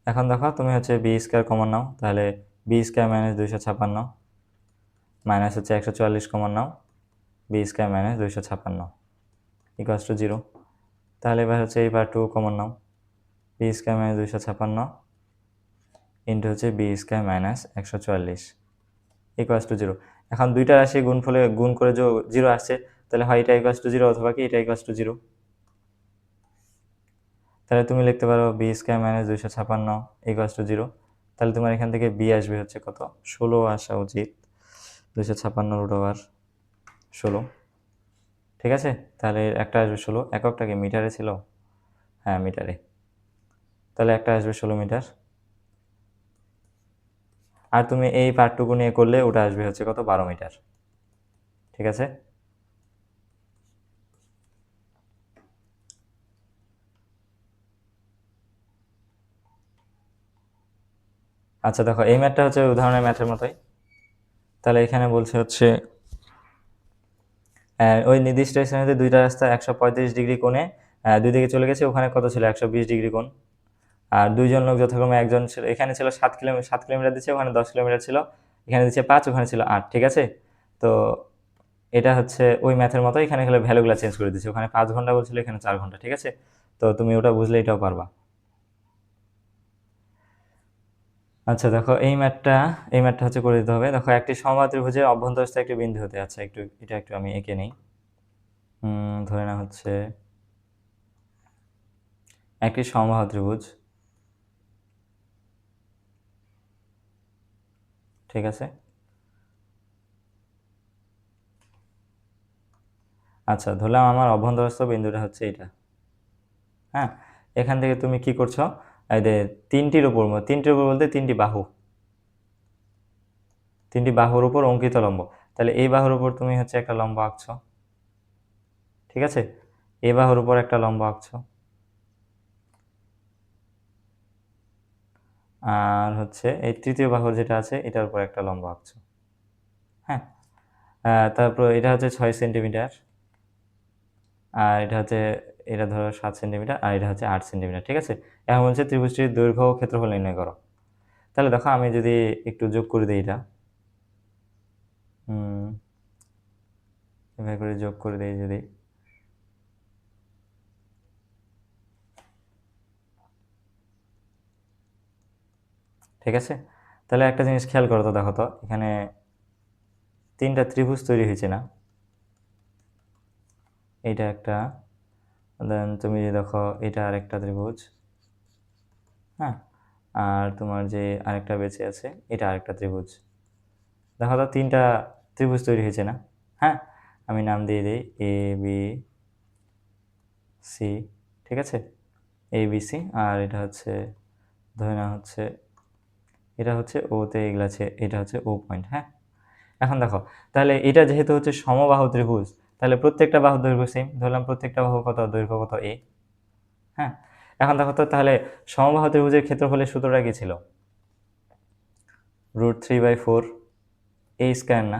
এখন দেখো তুমি হচ্ছে বি স্কয়ার কমন নাও, তাহলে বি স্কয়ার মাইনাস 256 মাইনাস হচ্ছে 144 কমন নাও, B square minus 256 equals to 0। তাহলে এবার হচ্ছে এই পার্ট 2 কমন নাও, বি স্কয়ার মাইনাস 256 ইন্টু হচ্ছে B square minus 144 equals to 0। এখন দুইটা রাশি গুণফলে গুণ করে যে 0 আসছে, তাহলে হয় এটা ইকুয়ালস টু 0 অথবা কি এটা ইকুয়ালস টু 0। তাহলে তুমি লিখতে পারো B square minus 256 equals to 0। তাহলে তোমার এখান থেকে বি আসবে হচ্ছে কত 16 আসা উচিত, 256√16, ঠিক আছে। তাহলে একটা আসবে 16, এককটাকে মিটারে ছিল, হ্যাঁ মিটারে, তাহলে একটা আসবে 16 মিটার, আর তুমি এই পার্টটুকু নিয়ে করলে ওটা আসবে হচ্ছে কত 12 মিটার, ঠিক আছে। আচ্ছা দেখো এই ম্যাথটা হচ্ছে উদাহরণের ম্যাথের মতোই। তাহলে এখানে বলছে হচ্ছে ওই নির্দিষ্ট শ্রেণীতে দুইটা রাস্তা 135 ডিগ্রি কোণে দুই দিকে চলে গেছে, ওখানে কত ছিল 120 ডিগ্রি কোণ, আর দুইজন লোক যথাক্রমে একজন ছিল, এখানে ছিল 7 কিলোমিটার দিচ্ছে, ওখানে 10 কিলোমিটার ছিল, এখানে দিচ্ছে 5, ওখানে ছিল 8, ঠিক আছে। তো এটা হচ্ছে ওই ম্যাথের মতো, এখানে হলে ভ্যালুগুলো চেঞ্জ করে দিচ্ছে, ওখানে 5 ঘন্টা বলছিল, এখানে 4 ঘন্টা, ঠিক আছে। তো তুমি ওটা বুঝলে এটাও পারবা। আচ্ছা দেখো এই ম্যাথটা হচ্ছে করে দিতে হবে। দেখো একটি সমবাহু ত্রিভুজের অভ্যন্তরস্থ একটি বিন্দু হতে, আচ্ছা এটা একটু আমি এঁকে নেই। ধরে না হচ্ছে একটি সমবাহু ত্রিভুজ, ঠিক আছে। আচ্ছা ধরলাম আমার অভ্যন্তরস্থ বিন্দুটা হচ্ছে এটা। হ্যাঁ, এখান থেকে তুমি কি করছো, এই যে তিনটির উপর বলতে তিনটি বাহু, তিনটি বাহুর উপর অঙ্কিত লম্ব। তাহলে এই বাহুর উপর তুমি হচ্ছে একটা লম্ব আঁকছো, ঠিক আছে? এই বাহুর উপর একটা লম্ব আঁকছো, আর হচ্ছে এই তৃতীয় বাহু যেটা আছে এটার উপর একটা লম্ব আঁকছো। হ্যাঁ, তারপর এটা হচ্ছে 6 সেন্টিমিটার, আর এটা ধরো 7 সেন্টিমিটার, আর এটা হচ্ছে 8 সেন্টিমিটার, ঠিক আছে? এখন বলছে ত্রিভুজটির দৈর্ঘ্য ও ক্ষেত্রফল নির্ণয় করো। তাহলে দেখো আমি যদি একটু যোগ করে দিই এটা, এভাবে করে যোগ করে দিই যদি, ঠিক আছে? তাহলে একটা জিনিস খেয়াল করো তো, দেখো তো এখানে 3টা ত্রিভুজ তৈরি হয়েছে না? এইটা একটা, দেন তুমি দেখো এটা আরেকটা ত্রিভুজ, হ্যাঁ, আর তোমার যে আরেকটা বেঁচে আছে এটা আরেকটা ত্রিভুজ। দেখো তো 3টা ত্রিভুজ তৈরি হয়েছে না? হ্যাঁ, আমি নাম দিয়ে দিই এ বি সি, ঠিক আছে? এ বি সি, আর এটা হচ্ছে ধরে না হচ্ছে এটা হচ্ছে ওতে, এগুলা আছে, এটা হচ্ছে ও পয়েন্ট। হ্যাঁ, এখন দেখো তাহলে এটা যেহেতু হচ্ছে সমবাহু ত্রিভুজ, তাহলে প্রত্যেকটা বাহুর দৈর্ঘ্য সেম, ধরলাম প্রত্যেকটা বাহু কত, দৈর্ঘ্য কত এ। হ্যাঁ, এখন দেখো তো তাহলে সমবাহু ত্রিভুজের ক্ষেত্রফলের সূত্রটা কি ছিল? √3/4 এ স্কয়ার না?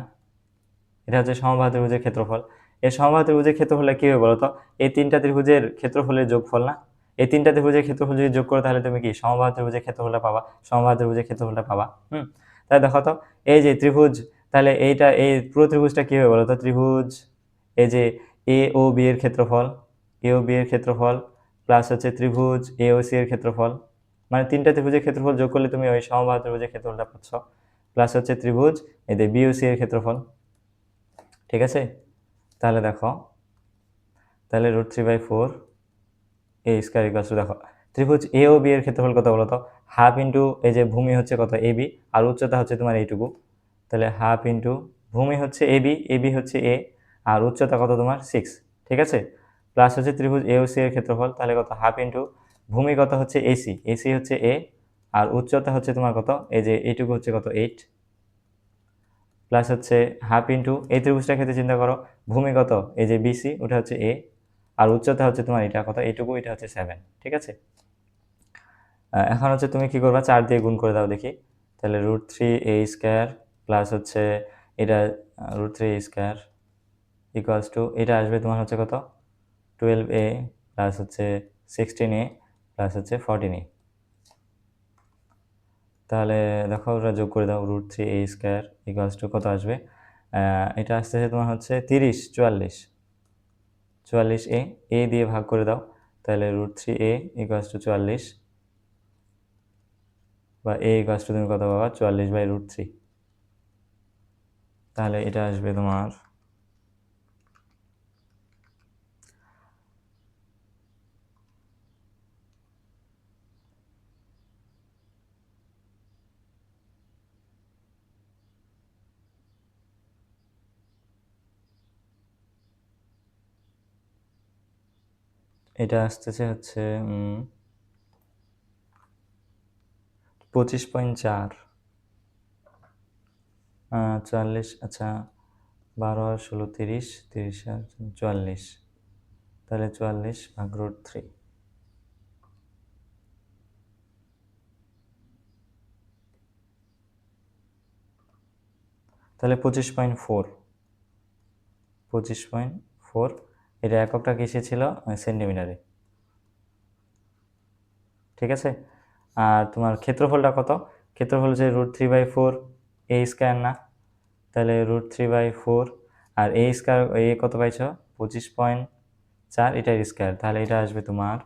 এটা হচ্ছে সমবাহু ত্রিভুজের ক্ষেত্রফল। এই সমবাহু ত্রিভুজের ক্ষেত্রফলটা কি হবে বলতো? এই 3টা ত্রিভুজের ক্ষেত্রফলের যোগফল না? এই 3টা ত্রিভুজের ক্ষেত্রফল যদি যোগ করো তাহলে তুমি কি সমবাহু ত্রিভুজের ক্ষেত্রফলটা পাবা, সমবাহু ত্রিভুজের ক্ষেত্রফলটা পাবা। তাহলে দেখো তো এই যে ত্রিভুজ, তাহলে এইটা, এই পুরো ত্রিভুজটা কি হবে বলতো? ত্রিভুজ এই যে এ ও বি এর ক্ষেত্রফল, এ ও বি এর ক্ষেত্রফল প্লাস হচ্ছে ত্রিভুজ এ ও সি এর ক্ষেত্রফল, মানে 3টা ত্রিভুজের ক্ষেত্রফল যোগ করলে তুমি ওই সমবাহু ত্রিভুজের ক্ষেত্রফলটা পাচ্ছ, প্লাস হচ্ছে ত্রিভুজ এদের বি ও সি এর ক্ষেত্রফল, ঠিক আছে? তাহলে দেখো, তাহলে √3/4 এ স্কয়ার ইকুয়ালস টু, দেখো ত্রিভুজ এ ও বি এর ক্ষেত্রফল কত বলতো? হাফ ইন্টু এই যে ভূমি হচ্ছে কত এ বি, আর উচ্চতা হচ্ছে তোমার এইটুকু, তাহলে হাফ ইন্টু ভূমি হচ্ছে এ বি হচ্ছে এ, আর উচ্চতা কত তোমার 6, ঠিক আছে? প্লাস হচ্ছে ত্রিভুজ এ ও সি এর ক্ষেত্রফল, তাহলে কত? হাফ ইন্টু ভূমি কত হচ্ছে এসি, এসি হচ্ছে এ, আর উচ্চতা হচ্ছে তোমার কত, এই যে এইটুকু হচ্ছে কত 8, প্লাস হচ্ছে হাফ ইন্টু এই ত্রিভুজটার ক্ষেত্রে চিন্তা করো, ভূমি কত, এই যে বিসি, ওটা হচ্ছে এ, আর উচ্চতা হচ্ছে তোমার এটা কত, এইটুকু, এটা হচ্ছে 7, ঠিক আছে? এখন হচ্ছে তুমি কি করবা, 4 দিয়ে গুণ করে দাও দেখি। তাহলে √3a² প্লাস হচ্ছে এটা √3a² ইকুয়ালস টু, এটা আসবে তোমার হচ্ছে কত, 12a প্লাস হচ্ছে 16a প্লাস হচ্ছে 14a। তাহলে দেখো ওটা যোগ করে দাও, √3a² ইকুয়ালস টু কত আসবে? এটা আসতেছে তোমার হচ্ছে 30, 44, 44a, এ দিয়ে ভাগ করে দাও, তাহলে √3a ইকুয়ালস টু 44, বা এ ইকুয়ালস টু তুমি কত পাবা, 44/√3। তাহলে এটা আসবে তোমার, এটা আসতেছে হচ্ছে 25.4, 44, আচ্ছা 12 আর 16, 30, 30 আর 44, তাহলে 44/√3, তাহলে 25.4, 25.4, এটা এককটা কিসে ছিল, সেন্টিমিটারে, ঠিক আছে? আর তোমার ক্ষেত্রফলটা কত? ক্ষেত্রফল হচ্ছে √3/4 a² না? তাহলে √3/4, আর এ স্কয়ার, এ কত পাইছ, 25.4, এটার স্কয়ার, তাহলে এটা আসবে তোমার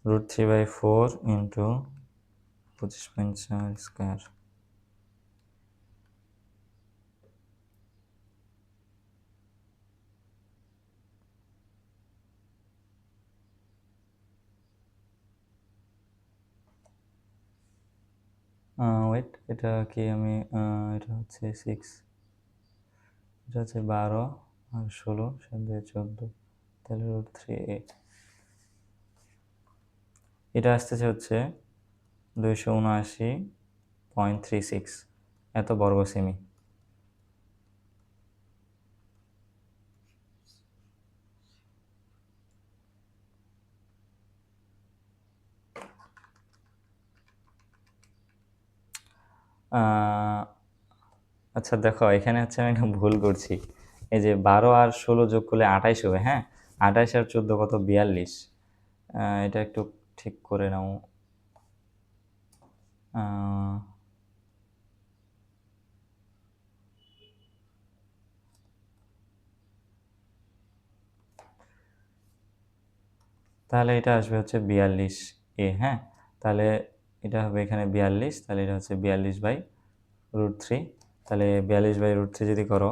√3/4 ইন্টু 25.4 স্কয়ার। ওয়েট, এটা কি আমি, এটা হচ্ছে 6, এটা হচ্ছে 12 আর 16, 14, তাহলে √3a, এটা আসতেছে হচ্ছে 279.36, এত বর্গ সেমি। আচ্ছা দেখো, এখানে হচ্ছে আমি একটা ভুল করছি। এই যে 12 আর 16 যোগ করলে 28 হবে, হ্যাঁ। 28 আর 14 কত, 42। এটা একটু ঠিক করে নাও। তাহলে এটা আসবে হচ্ছে 42 এ, হ্যাঁ। তাহলে এটা হবে এখানে 42, তাহলে এটা হচ্ছে 42/√3। তাহলে 42/√3 যদি করো,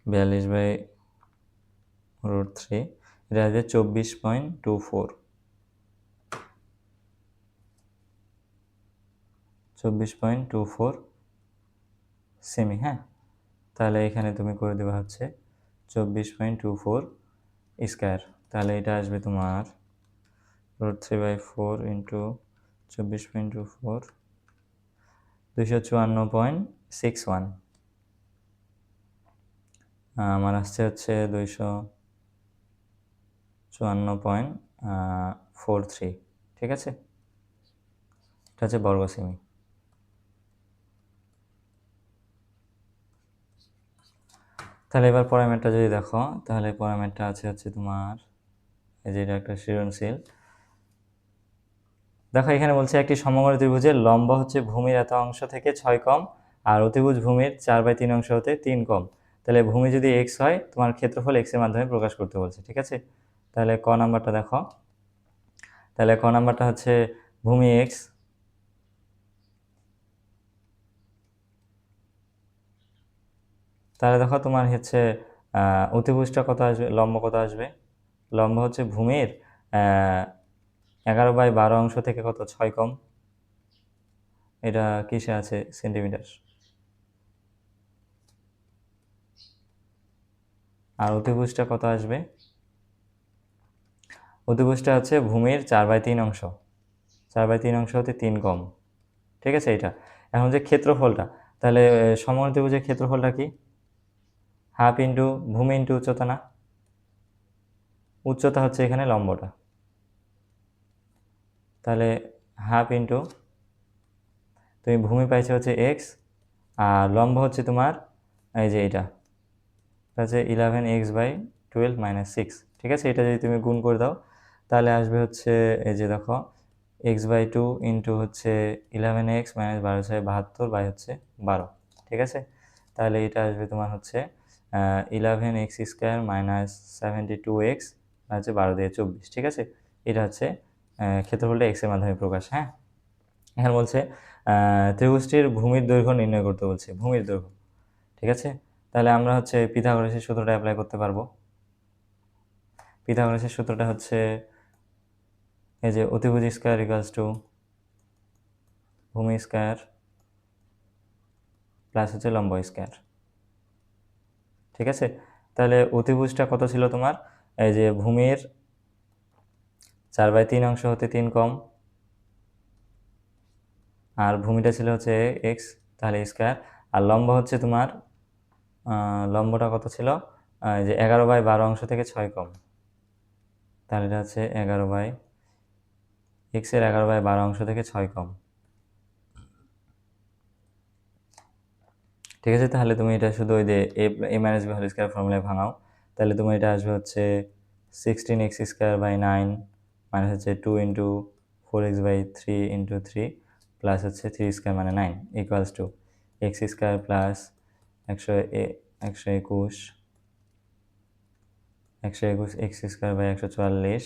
42/√3, এটা আসবে 24.24, 24.24 সেমি, হ্যাঁ। তাহলে এখানে তুমি করে দেবা হচ্ছে 24.24 স্কোয়ার। তাহলে এটা আসবে তোমার √3/4 ইন্টু 24.24, 254.61। আমার আসছে হচ্ছে 254.43, ঠিক আছে। এটা হচ্ছে বর্গ সেমি। তাহলে এবার পরের ম্যাথটা যদি দেখো, তাহলে পরের ম্যাথটা আছে হচ্ছে তোমার, এই যে এটা একটা সৃজনশীল। দেখো এখানে বলছে একটি সমকোণী ত্রিভুজের লম্ব হচ্ছে ভূমির এত অংশ থেকে 6 কম, আর অতিভুজ ভূমির 4/3 অংশ হতে 3 কম। তাহলে ভূমি যদি এক্স হয়, তোমার ক্ষেত্রফল এক্স এর মাধ্যমে প্রকাশ করতে বলছে, ঠিক আছে। তাহলে ক নাম্বারটা দেখো। তাহলে ক নাম্বারটা হচ্ছে ভূমি এক্স। তাহলে দেখো তোমার হচ্ছে অতিভুজটা কত আসবে, লম্ব কত আসবে। লম্ব হচ্ছে ভূমির 11/12 অংশ থেকে কত, 6 কম। এটা কিসে আছে, সেন্টিমিটার। আর অতিভুজটা কত আসবে, অতিভুজটা হচ্ছে ভূমির 4/3 অংশ, 4/3 অংশ হতে 3 কম, ঠিক আছে। এটা এখন যে ক্ষেত্রফলটা, তাহলে সমকোণী ত্রিভুজের ক্ষেত্রফলটা কি, হাফ ইন্টু ভূমি ইন্টু উচ্চতা না। উচ্চতা হচ্ছে এখানে লম্বটা, তাহলে হাফ ইন্টু, তুমি ভূমি পাইছে হচ্ছে এক্স, আর লম্ব হচ্ছে তোমার এই যে এটা হচ্ছে 11x/12 - 6, ঠিক আছে। এটা যদি তুমি গুণ করে দাও, তাহলে আসবে হচ্ছে এই যে দেখো x/2 ইন্টু হচ্ছে 11x - 12/72 হচ্ছে 12, ঠিক আছে। তাহলে এটা আসবে তোমার হচ্ছে 11x² - 72x হচ্ছে 12 দিয়ে 24, ঠিক আছে। এটা হচ্ছে ক্ষেত্রফলটা এক্স এর মাধ্যমে প্রকাশ, হ্যাঁ। এখানে বলছে ত্রিভুজটির ভূমির দৈর্ঘ্য নির্ণয় করতে বলছে, ভূমির দৈর্ঘ্য, ঠিক আছে। তাহলে আমরা হচ্ছে পিথাগোরাসের সূত্রটা অ্যাপ্লাই করতে পারবো। পিথাগোরাসের সূত্রটা হচ্ছে এই যে অতিভুজ স্কয়ার ইকুয়ালস টু ভূমি স্কয়ার প্লাস হচ্ছে লম্ব স্কয়ার, ঠিক আছে। তাহলে অতিভুজটা কত ছিল তোমার, এই যে ভূমির 4/3 অংশ হতে 3 কম, আর ভূমিটা ছিল হচ্ছে এক্স, তাহলে স্কয়ার। আর লম্ব হচ্ছে তোমার লম্বটা কত ছিল, এই যে 11/12 অংশ থেকে 6 কম, তাহলে এটা হচ্ছে 11 এক্সের 11/12 অংশ থেকে 6 কম, ঠিক আছে। তাহলে তুমি এটা শুধু ওই যে a - b হোল স্কয়ার ফর্মুলায় ভাঙাও, তাহলে তুমি এটা আসবে হচ্ছে 16x²/9 মানে হচ্ছে 2 ইন্টু 4x/3 ইন্টু 3 প্লাস হচ্ছে 3² মানে 9 equals to x² plus 121 x² 144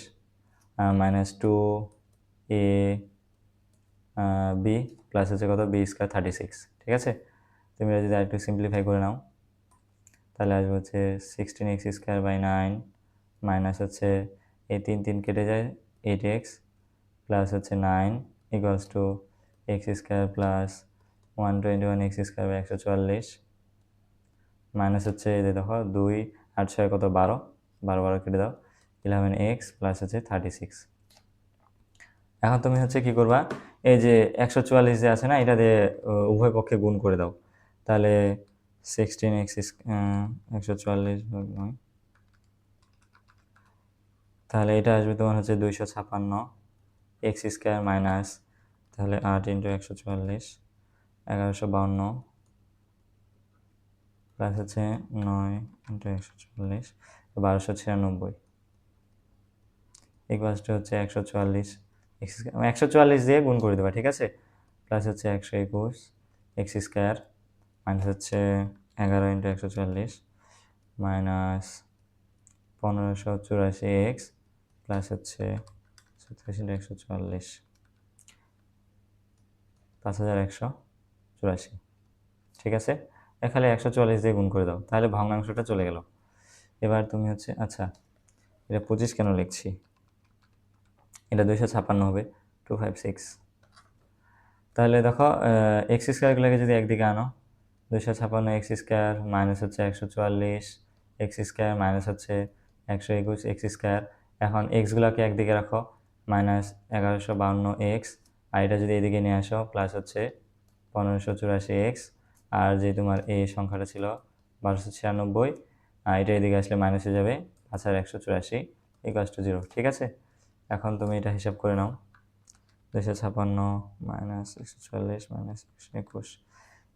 -2ab plus হচ্ছে কত, b² 36, ঠিক আছে। তুমি এটা যদি আরেকটু সিম্পলিফাই করে নাও, তাহলে আসবে হচ্ছে 16x²/9 মাইনাস হচ্ছে এই 3 কেটে যায় 8x প্লাস হচ্ছে 9 equals to x² plus 121x² 144 minus হচ্ছে এই যে দেখো 2 আর 6 কত, 12, 12 কেটে দাও 11x প্লাস হচ্ছে 36। এখন তুমি হচ্ছে কি করবা, এই যে 144 যে আছে না, এটা দিয়ে উভয় পক্ষে গুণ করে দাও। তাহলে 16x 144/9, তাহলে এটা আসবে তোমার হচ্ছে 256 এক্স স্কোয়ার মাইনাস, তাহলে 8 × 144 1152 প্লাস হচ্ছে 9 × 144 1296 ইকুয়ালসটা হচ্ছে 144 এক্স স্কোয়ার, 144 দিয়ে গুণ করে দেবা, ঠিক আছে। প্লাস হচ্ছে 121 এক্স স্কোয়ার মাইনাস হচ্ছে 11 × 144 মাইনাস 1584 এক্স প্লাস হচ্ছে 87 × 144 5184, ঠিক আছে। এখানে 144 দিয়ে গুণ করে দাও, তাহলে ভগ্নাংশটা চলে গেল। এবার তুমি হচ্ছে, আচ্ছা এটা 25 কেন লিখছি, এটা 256 হবে 256। তাহলে দেখো এক্স স্কোয়ারগুলোকে যদি একদিকে আনো, 256 এক্স স্কোয়ার মাইনাস হচ্ছে 144 এক্স স্কোয়ার মাইনাস হচ্ছে 121 এক্স স্কোয়ার। এখন এক্সগুলোকে একদিকে রাখো, মাইনাস 1152 এক্স, আর এটা যদি এদিকে নিয়ে আসো প্লাস হচ্ছে 1584 এক্স, আর যে তোমার এই সংখ্যাটা ছিল 1296, আর এটা এদিকে আসলে মাইনাস হয়ে যাবে 5184 = 0, ঠিক আছে। এখন তুমি এটা হিসাব করে নাও, 256 মাইনাস 144 মাইনাস 121,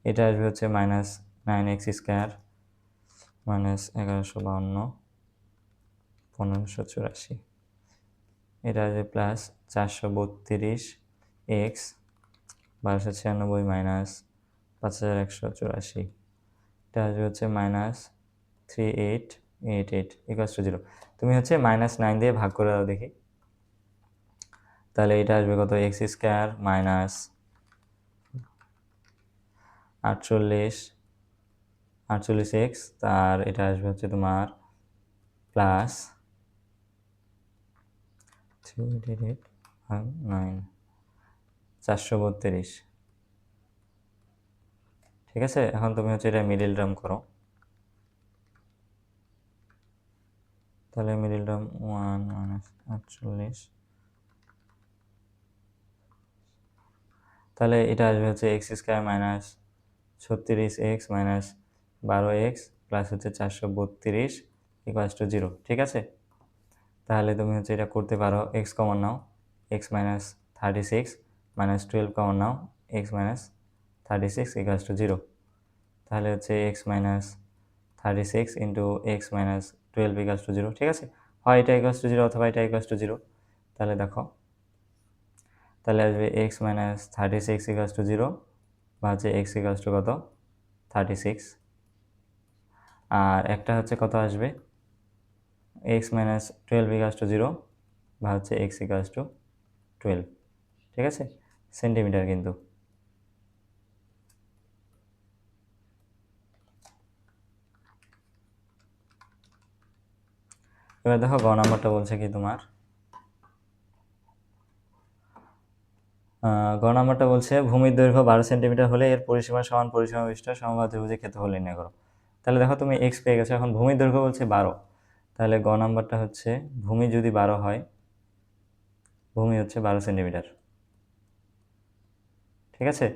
এটা আসবে হচ্ছে মাইনাস 9x স্কোয়ার মাইনাস 1152 1584, এটা আসবে প্লাস 432 এক্স 1296 মাইনাস 5184, এটা আসবে হচ্ছে মাইনাস 3888 = 0। তুমি হচ্ছে -9 দিয়ে ভাগ করে দাও দেখি, তাহলে এটা আসবে কত, এক্স স্কোয়ার মাইনাস 48 এক্স, তার এটা আসবে হচ্ছে তোমার প্লাস 388 432, ঠিক আছে। এখন তুমি হচ্ছে এটা মিডল টার্ম করো, তাহলে মিডল টার্ম 1 মাইনাস 48, তাহলে এটা আসবে হচ্ছে x square minus 36x minus 12x plus হচ্ছে 432 = 0, ঠিক আছে। তাহলে তুমি হচ্ছে এটা করতে পারো, এক্স কমন নাও, এক্স মাইনাস 36 মাইনাস 12 কমন নাও, এক্স মাইনাস 36 = 0, তাহলে হচ্ছে x minus 36 into x minus 12 = 0, ঠিক আছে। হয় এটা = 0 অথবা এটা = 0, তাহলে দেখো, তাহলে আসবে এক্স মাইনাস 36 = 0 বা হচ্ছে এক্স = কত 36, আর একটা হচ্ছে কত আসবে এক্স মাইনাস 12 = 0 বা হচ্ছে এক্স = 12, ঠিক আছে, সেন্টিমিটার কিন্তু। এবার দেখো গ নাম্বারটা বলছে কি তোমার, গ নাম্বারটা বলছে ভূমির দৈর্ঘ্য 12 সেন্টিমিটার হলে এর পরিসীমা সমান পরিসীমা বিশিষ্ট সমবাহু ত্রিভুজের ক্ষেত্রফল নির্ণয় করো। তাহলে দেখো তুমি এক্স পেয়ে গেছো, এখন ভূমির দৈর্ঘ্য বলছে 12, তাহলে গ নাম্বারটা হচ্ছে ভূমি যদি 12 হয়, ভূমি হচ্ছে 12 সেন্টিমিটার, ঠিক আছে।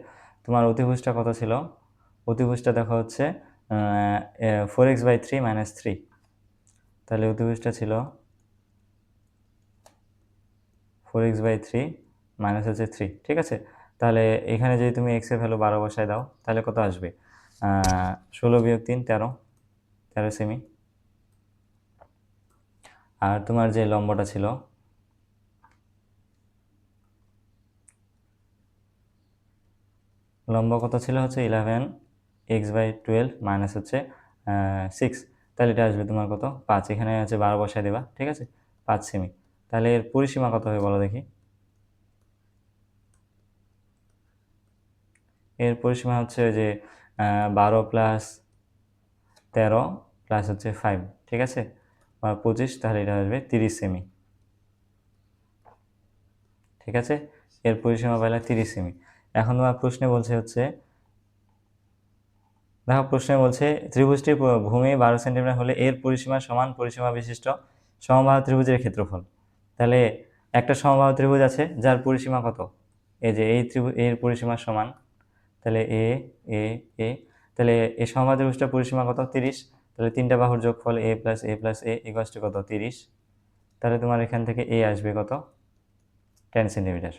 তোমার অতিভুজটা কত ছিল, অতিভুজটা দেখো হচ্ছে 4x/3 - 3, তাহলে অতিভুজটা ছিল 4x/3 মাইনাস হচ্ছে 3, ঠিক আছে। তাহলে এখানে যদি তুমি এক্স এর ভ্যালু 12 বসায় দাও, তাহলে কত আসবে, 16 - 3 13 সেমি। আর তোমার যে লম্বটা ছিল, লম্ব কত ছিল হচ্ছে 11x/12 মাইনাস হচ্ছে 6, তাহলে এটা আসবে তোমার কত 5, এখানে আছে 12 বসায় দেবা, ঠিক আছে, 5 সেমি। তাহলে এর পরিসীমা কত হবে বলো দেখি, এর পরিসীমা হচ্ছে যে 12 প্লাস 13 প্লাস হচ্ছে 5, ঠিক আছে, বা 25, তাহলে এটা আসবে 30 সেমি, ঠিক আছে। এর পরিসীমা পাইলে 30 সেমি। এখন তোমার প্রশ্নে বলছে হচ্ছে, দেখো প্রশ্নে বলছে ত্রিভুজটির ভূমি 12 সেন্টিমিটার হলে এর পরিসীমা সমান পরিসীমা বিশিষ্ট সমবাহু ত্রিভুজের ক্ষেত্রফল। তাহলে একটা সমবাহু ত্রিভুজ আছে যার পরিসীমা কত, এই যে এর পরিসীমা সমান, তাহলে এ এ এ, তাহলে এই সমবাহুত্রিভুজটার পরিসীমা কত? 30। তাহলে তিনটা বাহুর যোগফল a plus A plus A equals to কত? 30। তাহলে তোমার এখান থেকে এ আসবে কত? 10 সেন্টিমিটার।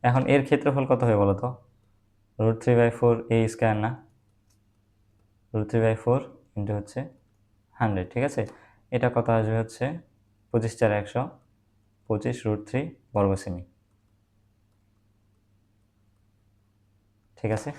এখন এর ক্ষেত্রফল কত হবে বলো তো? √3/4 a স্কয়ার না? √3/4 ইন্টু হচ্ছে 100, ঠিক আছে? এটা কত আসবে হচ্ছে 25 4 100, 25 √3 বর্গ সেমি, ঠিক আছে?